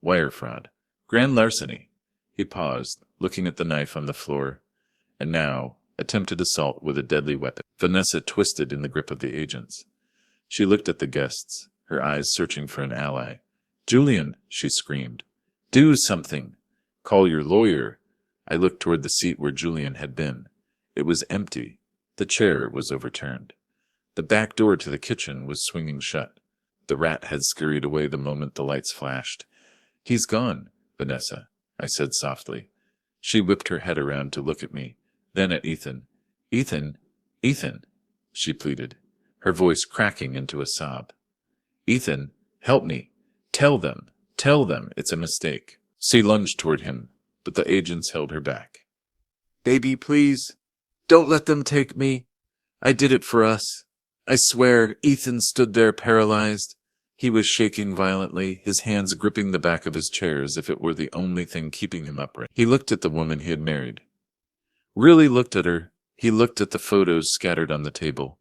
wire fraud, grand larceny. He paused, looking at the knife on the floor, and now attempted assault with a deadly weapon. Vanessa twisted in the grip of the agents. She looked at the guests, her eyes searching for an ally. Julian, she screamed. Do something. Call your lawyer. I looked toward the seat where Julian had been. It was empty. The chair was overturned. The back door to the kitchen was swinging shut. The rat had scurried away the moment the lights flashed. He's gone, Vanessa, I said softly. She whipped her head around to look at me, then at Ethan. Ethan, Ethan, she pleaded, her voice cracking into a sob. Ethan, help me. Tell them it's a mistake. She lunged toward him, but the agents held her back. Baby, please, don't let them take me. I did it for us. I swear. Ethan stood there paralyzed. He was shaking violently, his hands gripping the back of his chair as if it were the only thing keeping him upright. He looked at the woman he had married. Really looked at her. He looked at the photos scattered on the table,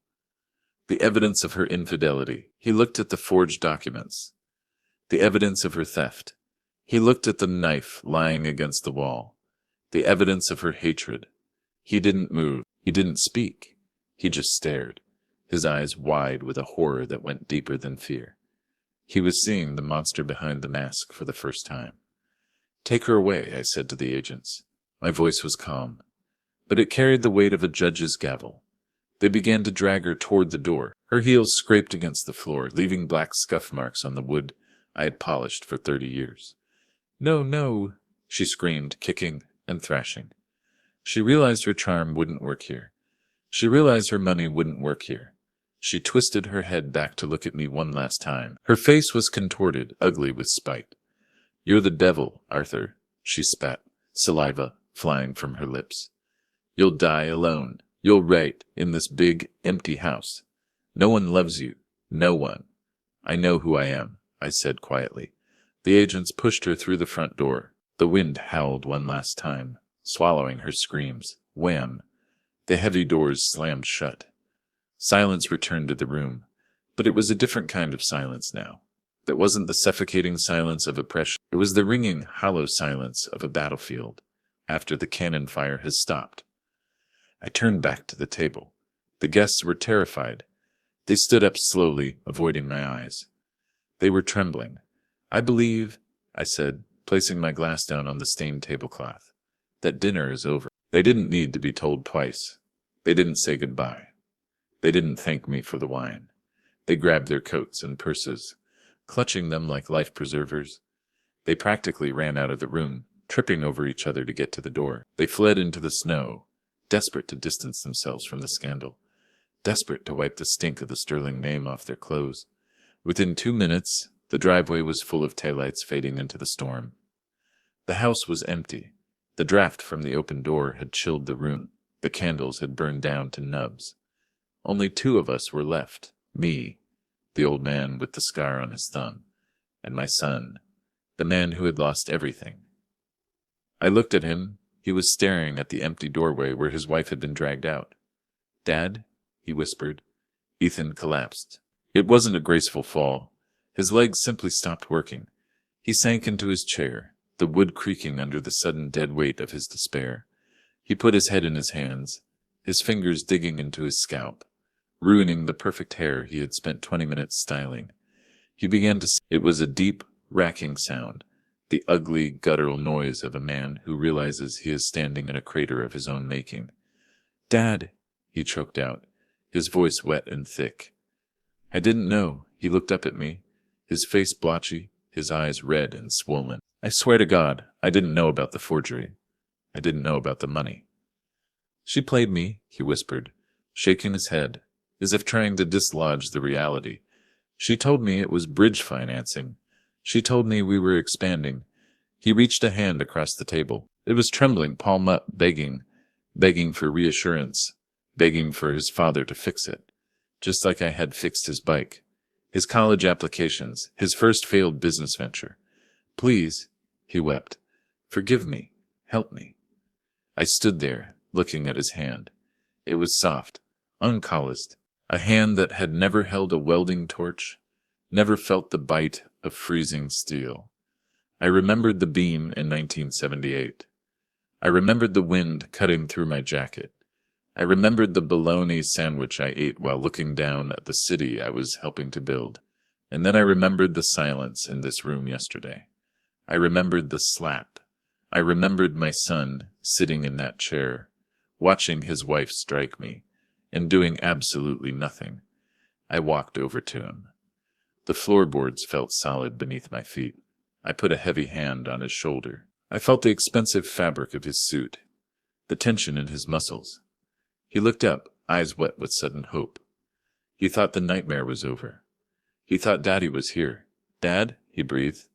the evidence of her infidelity. He looked at the forged documents, the evidence of her theft. He looked at the knife lying against the wall. the evidence of her hatred. He didn't move. He didn't speak. He just stared, his eyes wide with a horror that went deeper than fear. He was seeing the monster behind the mask for the first time. "Take her away," I said to the agents. My voice was calm, but it carried the weight of a judge's gavel. They began to drag her toward the door. Her heels scraped against the floor, leaving black scuff marks on the wood I had polished for 30 years. "No, no," she screamed, kicking and thrashing. She realized her charm wouldn't work here. She realized her money wouldn't work here. She twisted her head back to look at me one last time. Her face was contorted, ugly with spite. "You're the devil, Arthur," she spat, saliva flying from her lips. "You'll die alone. You'll rot in this big, empty house. No one loves you. No one." "I know who I am," I said quietly. The agents pushed her through the front door. The wind howled one last time, swallowing her screams. Wham! The heavy doors slammed shut. Silence returned to the room, but it was a different kind of silence now. It wasn't the suffocating silence of oppression. It was the ringing, hollow silence of a battlefield after the cannon fire has stopped. I turned back to the table. The guests were terrified. They stood up slowly, avoiding my eyes. They were trembling. "I believe," I said, placing my glass down on the stained tablecloth, "that dinner is over." They didn't need to be told twice. They didn't say goodbye. They didn't thank me for the wine. They grabbed their coats and purses, clutching them like life preservers. They practically ran out of the room, tripping over each other to get to the door. They fled into the snow, desperate to distance themselves from the scandal, desperate to wipe the stink of the Sterling name off their clothes. Within 2 minutes, the driveway was full of taillights fading into the storm. The house was empty. The draft from the open door had chilled the room. The candles had burned down to nubs. Only 2 of us were left. Me, the old man with the scar on his thumb, and my son, the man who had lost everything. I looked at him. He was staring at the empty doorway where his wife had been dragged out. "Dad?" he whispered. Ethan collapsed. It wasn't a graceful fall. His legs simply stopped working. He sank into his chair, the wood creaking under the sudden dead weight of his despair. He put his head in his hands, his fingers digging into his scalp, ruining the perfect hair he had spent 20 minutes styling. He began to... It was a deep, racking sound, the ugly, guttural noise of a man who realizes he is standing in a crater of his own making. "Dad," he choked out, his voice wet and thick. I didn't know. He looked up at me, his face blotchy, his eyes red and swollen. "I swear to God, I didn't know about the forgery. I didn't know about the money." "She played me," he whispered, shaking his head, as if trying to dislodge the reality. "She told me it was bridge financing. She told me we were expanding." He reached a hand across the table. It was trembling, palm up, begging for reassurance, begging for his father to fix it, just like I had fixed his bike, his college applications, his first failed business venture. "Please," he wept, "forgive me. Help me." I stood there, looking at his hand. It was soft, uncalloused, a hand that had never held a welding torch, never felt the bite of freezing steel. I remembered the beam in 1978. I remembered the wind cutting through my jacket. I remembered the bologna sandwich I ate while looking down at the city I was helping to build. And then I remembered the silence in this room yesterday. I remembered the slap. I remembered my son sitting in that chair, watching his wife strike me, and doing absolutely nothing. I walked over to him. The floorboards felt solid beneath my feet. I put a heavy hand on his shoulder. I felt the expensive fabric of his suit, the tension in his muscles. He looked up, eyes wet with sudden hope. He thought the nightmare was over. He thought Daddy was here. "Dad?" he breathed.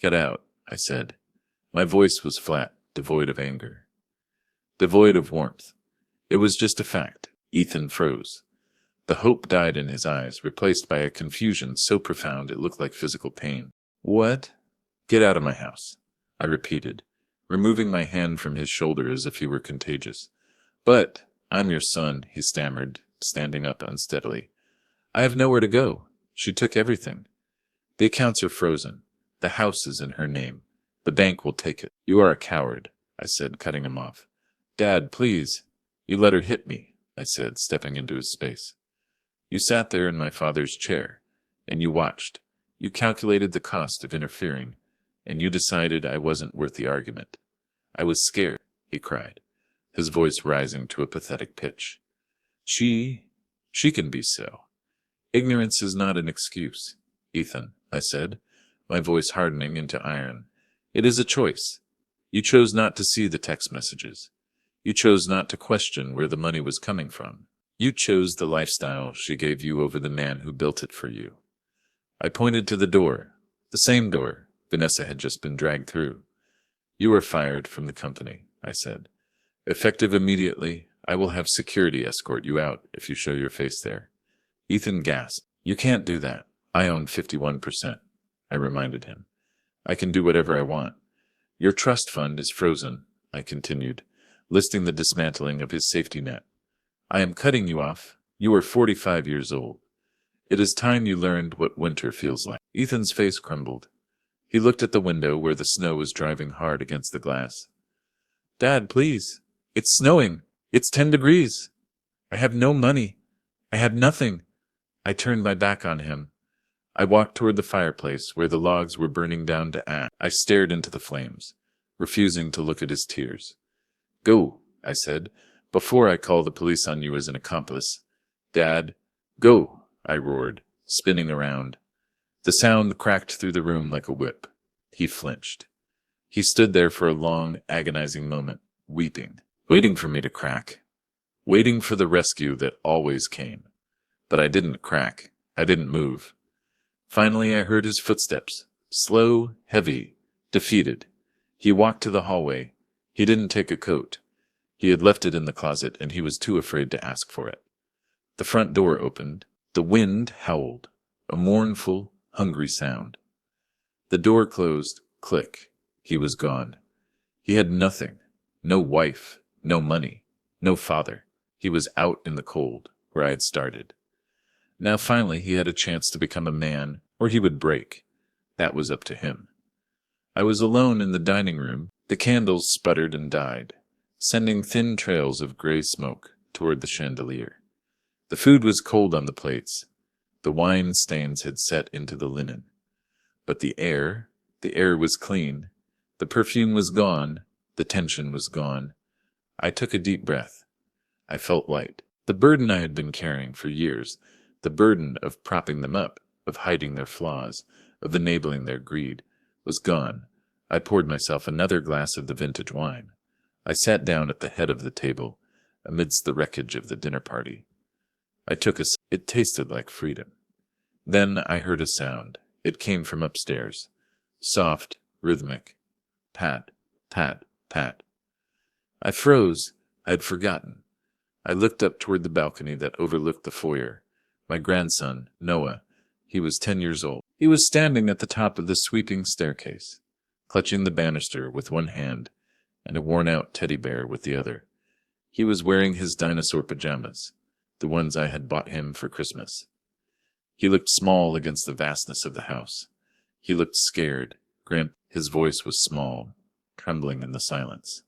"Get out," I said. My voice was flat, devoid of anger, devoid of warmth. It was just a fact. Ethan froze. The hope died in his eyes, replaced by a confusion so profound it looked like physical pain. "What?" "Get out of my house," I repeated, removing my hand from his shoulder as if he were contagious. "But I'm your son," he stammered, standing up unsteadily. "I have nowhere to go. She took everything. The accounts are frozen. The house is in her name. The bank will take it. You are a coward. I said, cutting him off. Dad, please. You let her hit me, I said, stepping into his space. You sat there in my father's chair, and you watched. You calculated the cost of interfering, and you decided I wasn't worth the argument. I was scared, he cried, his voice rising to a pathetic pitch. She can be so. Ignorance is not an excuse, Ethan, I said, my voice hardening into iron. It is a choice. You chose not to see the text messages. You chose not to question where the money was coming from. You chose the lifestyle she gave you over the man who built it for you. I pointed to the door, the same door Vanessa had just been dragged through. You are fired from the company, I said. Effective immediately, I will have security escort you out if you show your face there. Ethan gasped. You can't do that. I own 51%, I reminded him. I can do whatever I want. Your trust fund is frozen, I continued, listing the dismantling of his safety net. I am cutting you off. You are 45 years old. It is time you learned what winter feels like. Ethan's face crumbled. He looked at the window where the snow was driving hard against the glass. Dad, please. It's snowing. It's 10 degrees. I have no money. I have nothing. I turned my back on him. I walked toward the fireplace where the logs were burning down to ash. I stared into the flames, refusing to look at his tears. Go, I said, before I call the police on you as an accomplice. Dad, go, I roared, spinning around. The sound cracked through the room like a whip. He flinched. He stood there for a long, agonizing moment, weeping, waiting for me to crack, waiting for the rescue that always came. But I didn't crack. I didn't move. Finally, I heard his footsteps, slow, heavy, defeated. He walked to the hallway. He didn't take a coat. He had left it in the closet, and he was too afraid to ask for it. The front door opened. The wind howled, a mournful, hungry sound. The door closed, click. He was gone. He had nothing. No wife, no money, no father. He was out in the cold, where I had started. Now finally he had a chance to become a man, or he would break. That was up to him. I was alone in the dining room. The candles sputtered and died, sending thin trails of gray smoke toward the chandelier. The food was cold on the plates. The wine stains had set into the linen. But the air was clean. The perfume was gone. The tension was gone. I took a deep breath. I felt light. The burden I had been carrying for years, the burden of propping them up, of hiding their flaws, of enabling their greed, was gone. I poured myself another glass of the vintage wine. I sat down at the head of the table, amidst the wreckage of the dinner party. I took a sip. It tasted like freedom. Then I heard a sound. It came from upstairs. Soft, rhythmic. Pat, pat, pat. I froze. I had forgotten. I looked up toward the balcony that overlooked the foyer. My grandson, Noah, he was 10 years old. He was standing at the top of the sweeping staircase, clutching the banister with one hand and a worn-out teddy bear with the other. He was wearing his dinosaur pajamas, the ones I had bought him for Christmas. He looked small against the vastness of the house. He looked scared, grim. His voice was small, trembling in the silence.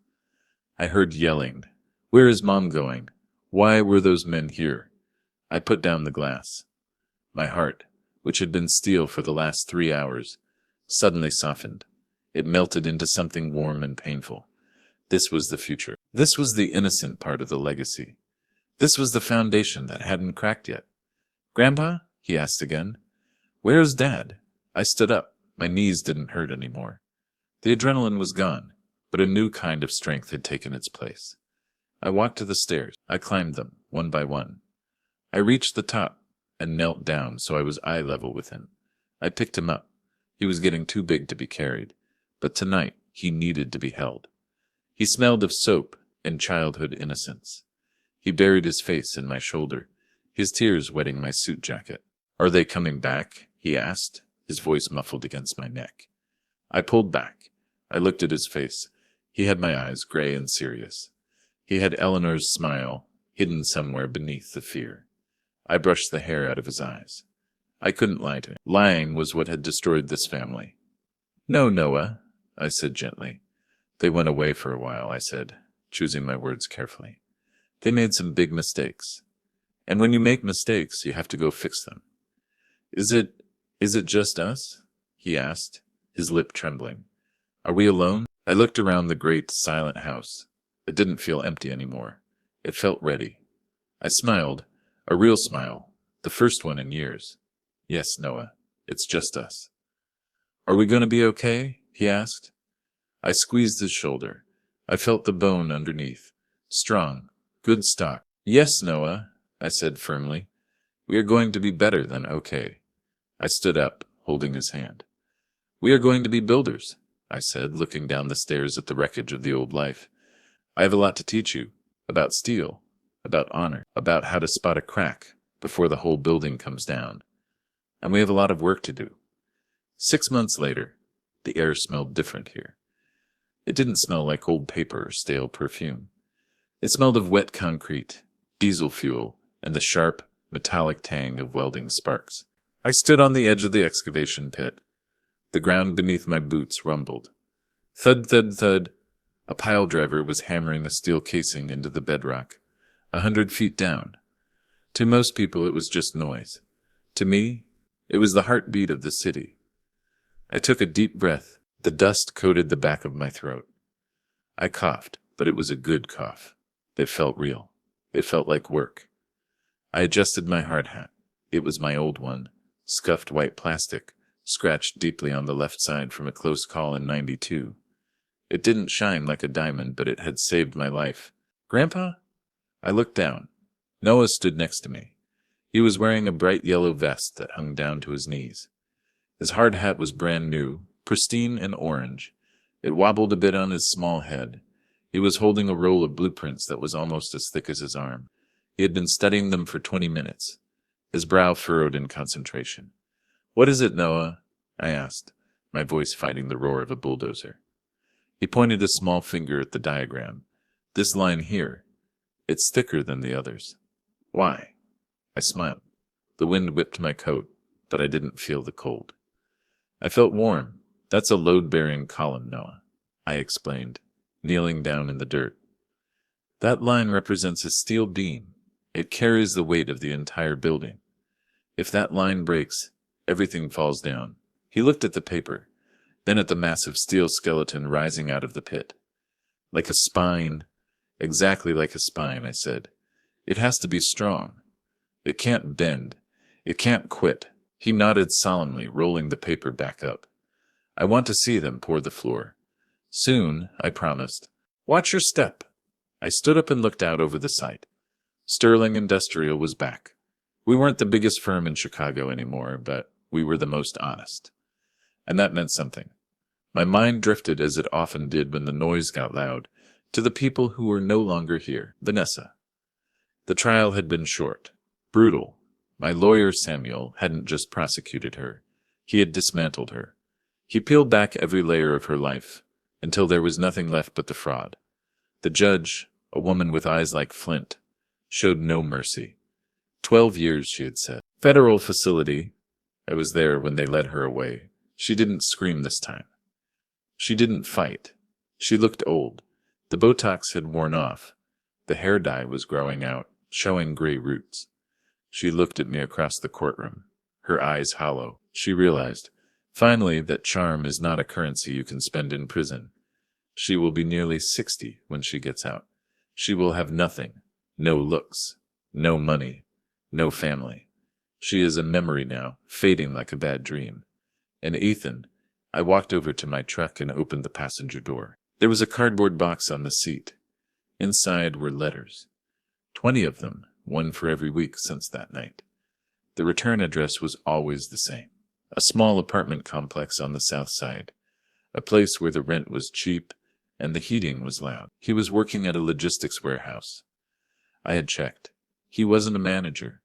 I heard yelling. Where is Mom going? Why were those men here? I put down the glass. My heart, which had been steel for the last 3 hours, suddenly softened. It melted into something warm and painful. This was the future. This was the innocent part of the legacy. This was the foundation that hadn't cracked yet. Grandpa? He asked again. Where's Dad? I stood up. My knees didn't hurt anymore. The adrenaline was gone, but a new kind of strength had taken its place. I walked to the stairs. I climbed them, one by one. I reached the top and knelt down so I was eye level with him. I picked him up. He was getting too big to be carried, but tonight he needed to be held. He smelled of soap and childhood innocence. He buried his face in my shoulder, his tears wetting my suit jacket. Are they coming back? He asked, his voice muffled against my neck. I pulled back. I looked at his face. He had my eyes, gray and serious. He had Eleanor's smile, hidden somewhere beneath the fear. I brushed the hair out of his eyes. I couldn't lie to him. Lying was what had destroyed this family. No, Noah, I said gently. They went away for a while, I said, choosing my words carefully. They made some big mistakes. And when you make mistakes, you have to go fix them. Is it just us? He asked, his lip trembling. Are we alone? I looked around the great, silent house. It didn't feel empty anymore. It felt ready. I smiled, a real smile, the first one in years. Yes, Noah, it's just us. Are we going to be okay? He asked. I squeezed his shoulder. I felt the bone underneath. Strong, good stock. Yes, Noah, I said firmly. We are going to be better than okay. I stood up, holding his hand. We are going to be builders, I said, looking down the stairs at the wreckage of the old life. I have a lot to teach you, about steel, about honor, about how to spot a crack before the whole building comes down. And we have a lot of work to do. 6 months later, the air smelled different here. It didn't smell like old paper or stale perfume. It smelled of wet concrete, diesel fuel, and the sharp, metallic tang of welding sparks. I stood on the edge of the excavation pit. The ground beneath my boots rumbled. Thud, thud, thud. A pile driver was hammering a steel casing into the bedrock, 100 feet down. To most people it was just noise. To me, it was the heartbeat of the city. I took a deep breath. The dust coated the back of my throat. I coughed, but it was a good cough. It felt real. It felt like work. I adjusted my hard hat. It was my old one, scuffed white plastic, scratched deeply on the left side from a close call in '92. It didn't shine like a diamond, but it had saved my life. Grandpa? I looked down. Noah stood next to me. He was wearing a bright yellow vest that hung down to his knees. His hard hat was brand new, pristine and orange. It wobbled a bit on his small head. He was holding a roll of blueprints that was almost as thick as his arm. He had been studying them for 20 minutes. His brow furrowed in concentration. What is it, Noah? I asked, my voice fighting the roar of a bulldozer. He pointed a small finger at the diagram. This line here. It's thicker than the others. Why? I smiled. The wind whipped my coat, but I didn't feel the cold. I felt warm. That's a load-bearing column, Noah, I explained, kneeling down in the dirt. That line represents a steel beam. It carries the weight of the entire building. If that line breaks, everything falls down. He looked at the paper, then at the massive steel skeleton rising out of the pit. Like a spine. Exactly like a spine, I said. It has to be strong. It can't bend. It can't quit. He nodded solemnly, rolling the paper back up. I want to see them pour the floor. Soon, I promised. Watch your step. I stood up and looked out over the site. Sterling Industrial was back. We weren't the biggest firm in Chicago anymore, but we were the most honest. And that meant something. My mind drifted, as it often did when the noise got loud, to the people who were no longer here. Vanessa. The trial had been short, brutal. My lawyer, Samuel, hadn't just prosecuted her. He had dismantled her. He peeled back every layer of her life, until there was nothing left but the fraud. The judge, a woman with eyes like flint, showed no mercy. 12 years, she had said. Federal facility. I was there when they led her away. She didn't scream this time. She didn't fight. She looked old. The Botox had worn off. The hair dye was growing out, showing gray roots. She looked at me across the courtroom, her eyes hollow. She realized, finally, that charm is not a currency you can spend in prison. She will be nearly 60 when she gets out. She will have nothing, no looks, no money, no family. She is a memory now, fading like a bad dream. And Ethan, I walked over to my truck and opened the passenger door. There was a cardboard box on the seat. Inside were letters. 20 of them, one for every week since that night. The return address was always the same. A small apartment complex on the south side. A place where the rent was cheap and the heating was loud. He was working at a logistics warehouse. I had checked. He wasn't a manager.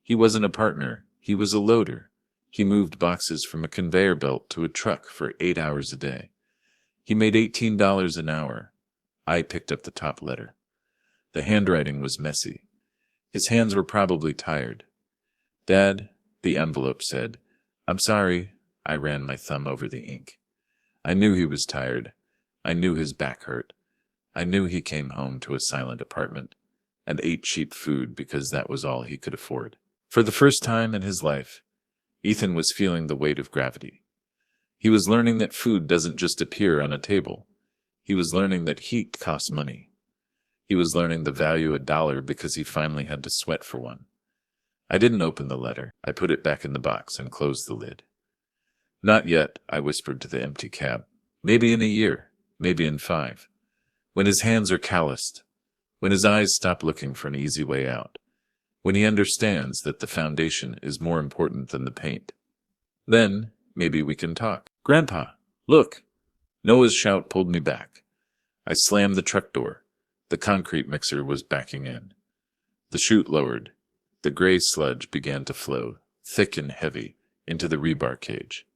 He wasn't a partner. He was a loader. He moved boxes from a conveyor belt to a truck for 8 hours a day. He made $18 an hour. I picked up the top letter. The handwriting was messy. His hands were probably tired. Dad, the envelope said. I'm sorry. I ran my thumb over the ink. I knew he was tired. I knew his back hurt. I knew he came home to a silent apartment and ate cheap food because that was all he could afford. For the first time in his life, Ethan was feeling the weight of gravity. He was learning that food doesn't just appear on a table. He was learning that heat costs money. He was learning the value of $1 because he finally had to sweat for one. I didn't open the letter. I put it back in the box and closed the lid. Not yet, I whispered to the empty cab. Maybe in a year, maybe in 5. When his hands are calloused, when his eyes stop looking for an easy way out, when he understands that the foundation is more important than the paint. Then, maybe we can talk. Grandpa, look! Noah's shout pulled me back. I slammed the truck door. The concrete mixer was backing in. The chute lowered. The gray sludge began to flow, thick and heavy, into the rebar cage.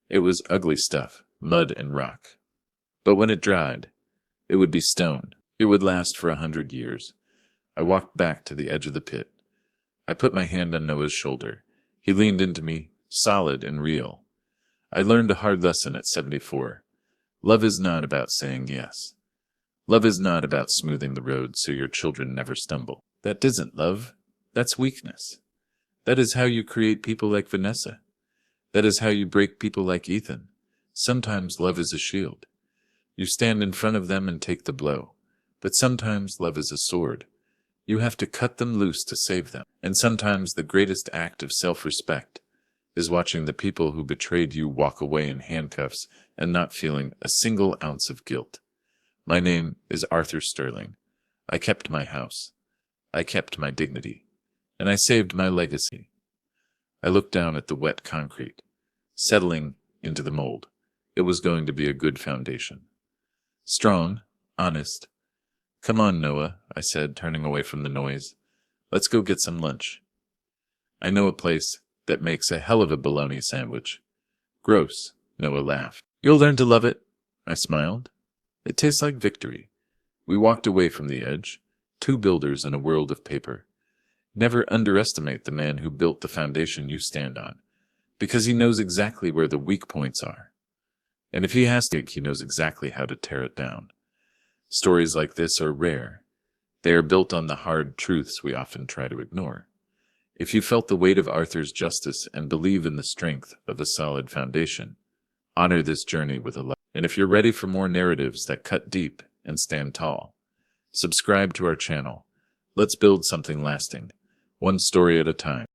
It was ugly stuff, mud and rock. But when it dried, it would be stone. It would last for 100 years. I walked back to the edge of the pit. I put my hand on Noah's shoulder. He leaned into me, solid and real. I learned a hard lesson at 74. Love is not about saying yes. Love is not about smoothing the road so your children never stumble. That isn't love. That's weakness. That is how you create people like Vanessa. That is how you break people like Ethan. Sometimes love is a shield. You stand in front of them and take the blow. But sometimes love is a sword. You have to cut them loose to save them. And sometimes the greatest act of self-respect is watching the people who betrayed you walk away in handcuffs and not feeling a single ounce of guilt. My name is Arthur Sterling. I kept my house. I kept my dignity. And I saved my legacy. I looked down at the wet concrete, settling into the mold. It was going to be a good foundation. Strong, honest. Come on, Noah, I said, turning away from the noise. Let's go get some lunch. I know a place that makes a hell of a bologna sandwich. Gross, Noah laughed. You'll learn to love it, I smiled. It tastes like victory. We walked away from the edge, 2 builders in a world of paper. Never underestimate the man who built the foundation you stand on, because he knows exactly where the weak points are. And if he has to, he knows exactly how to tear it down. Stories like this are rare. They are built on the hard truths we often try to ignore. If you felt the weight of Arthur's justice and believe in the strength of a solid foundation, honor this journey with a love. And if you're ready for more narratives that cut deep and stand tall, subscribe to our channel. Let's build something lasting, one story at a time.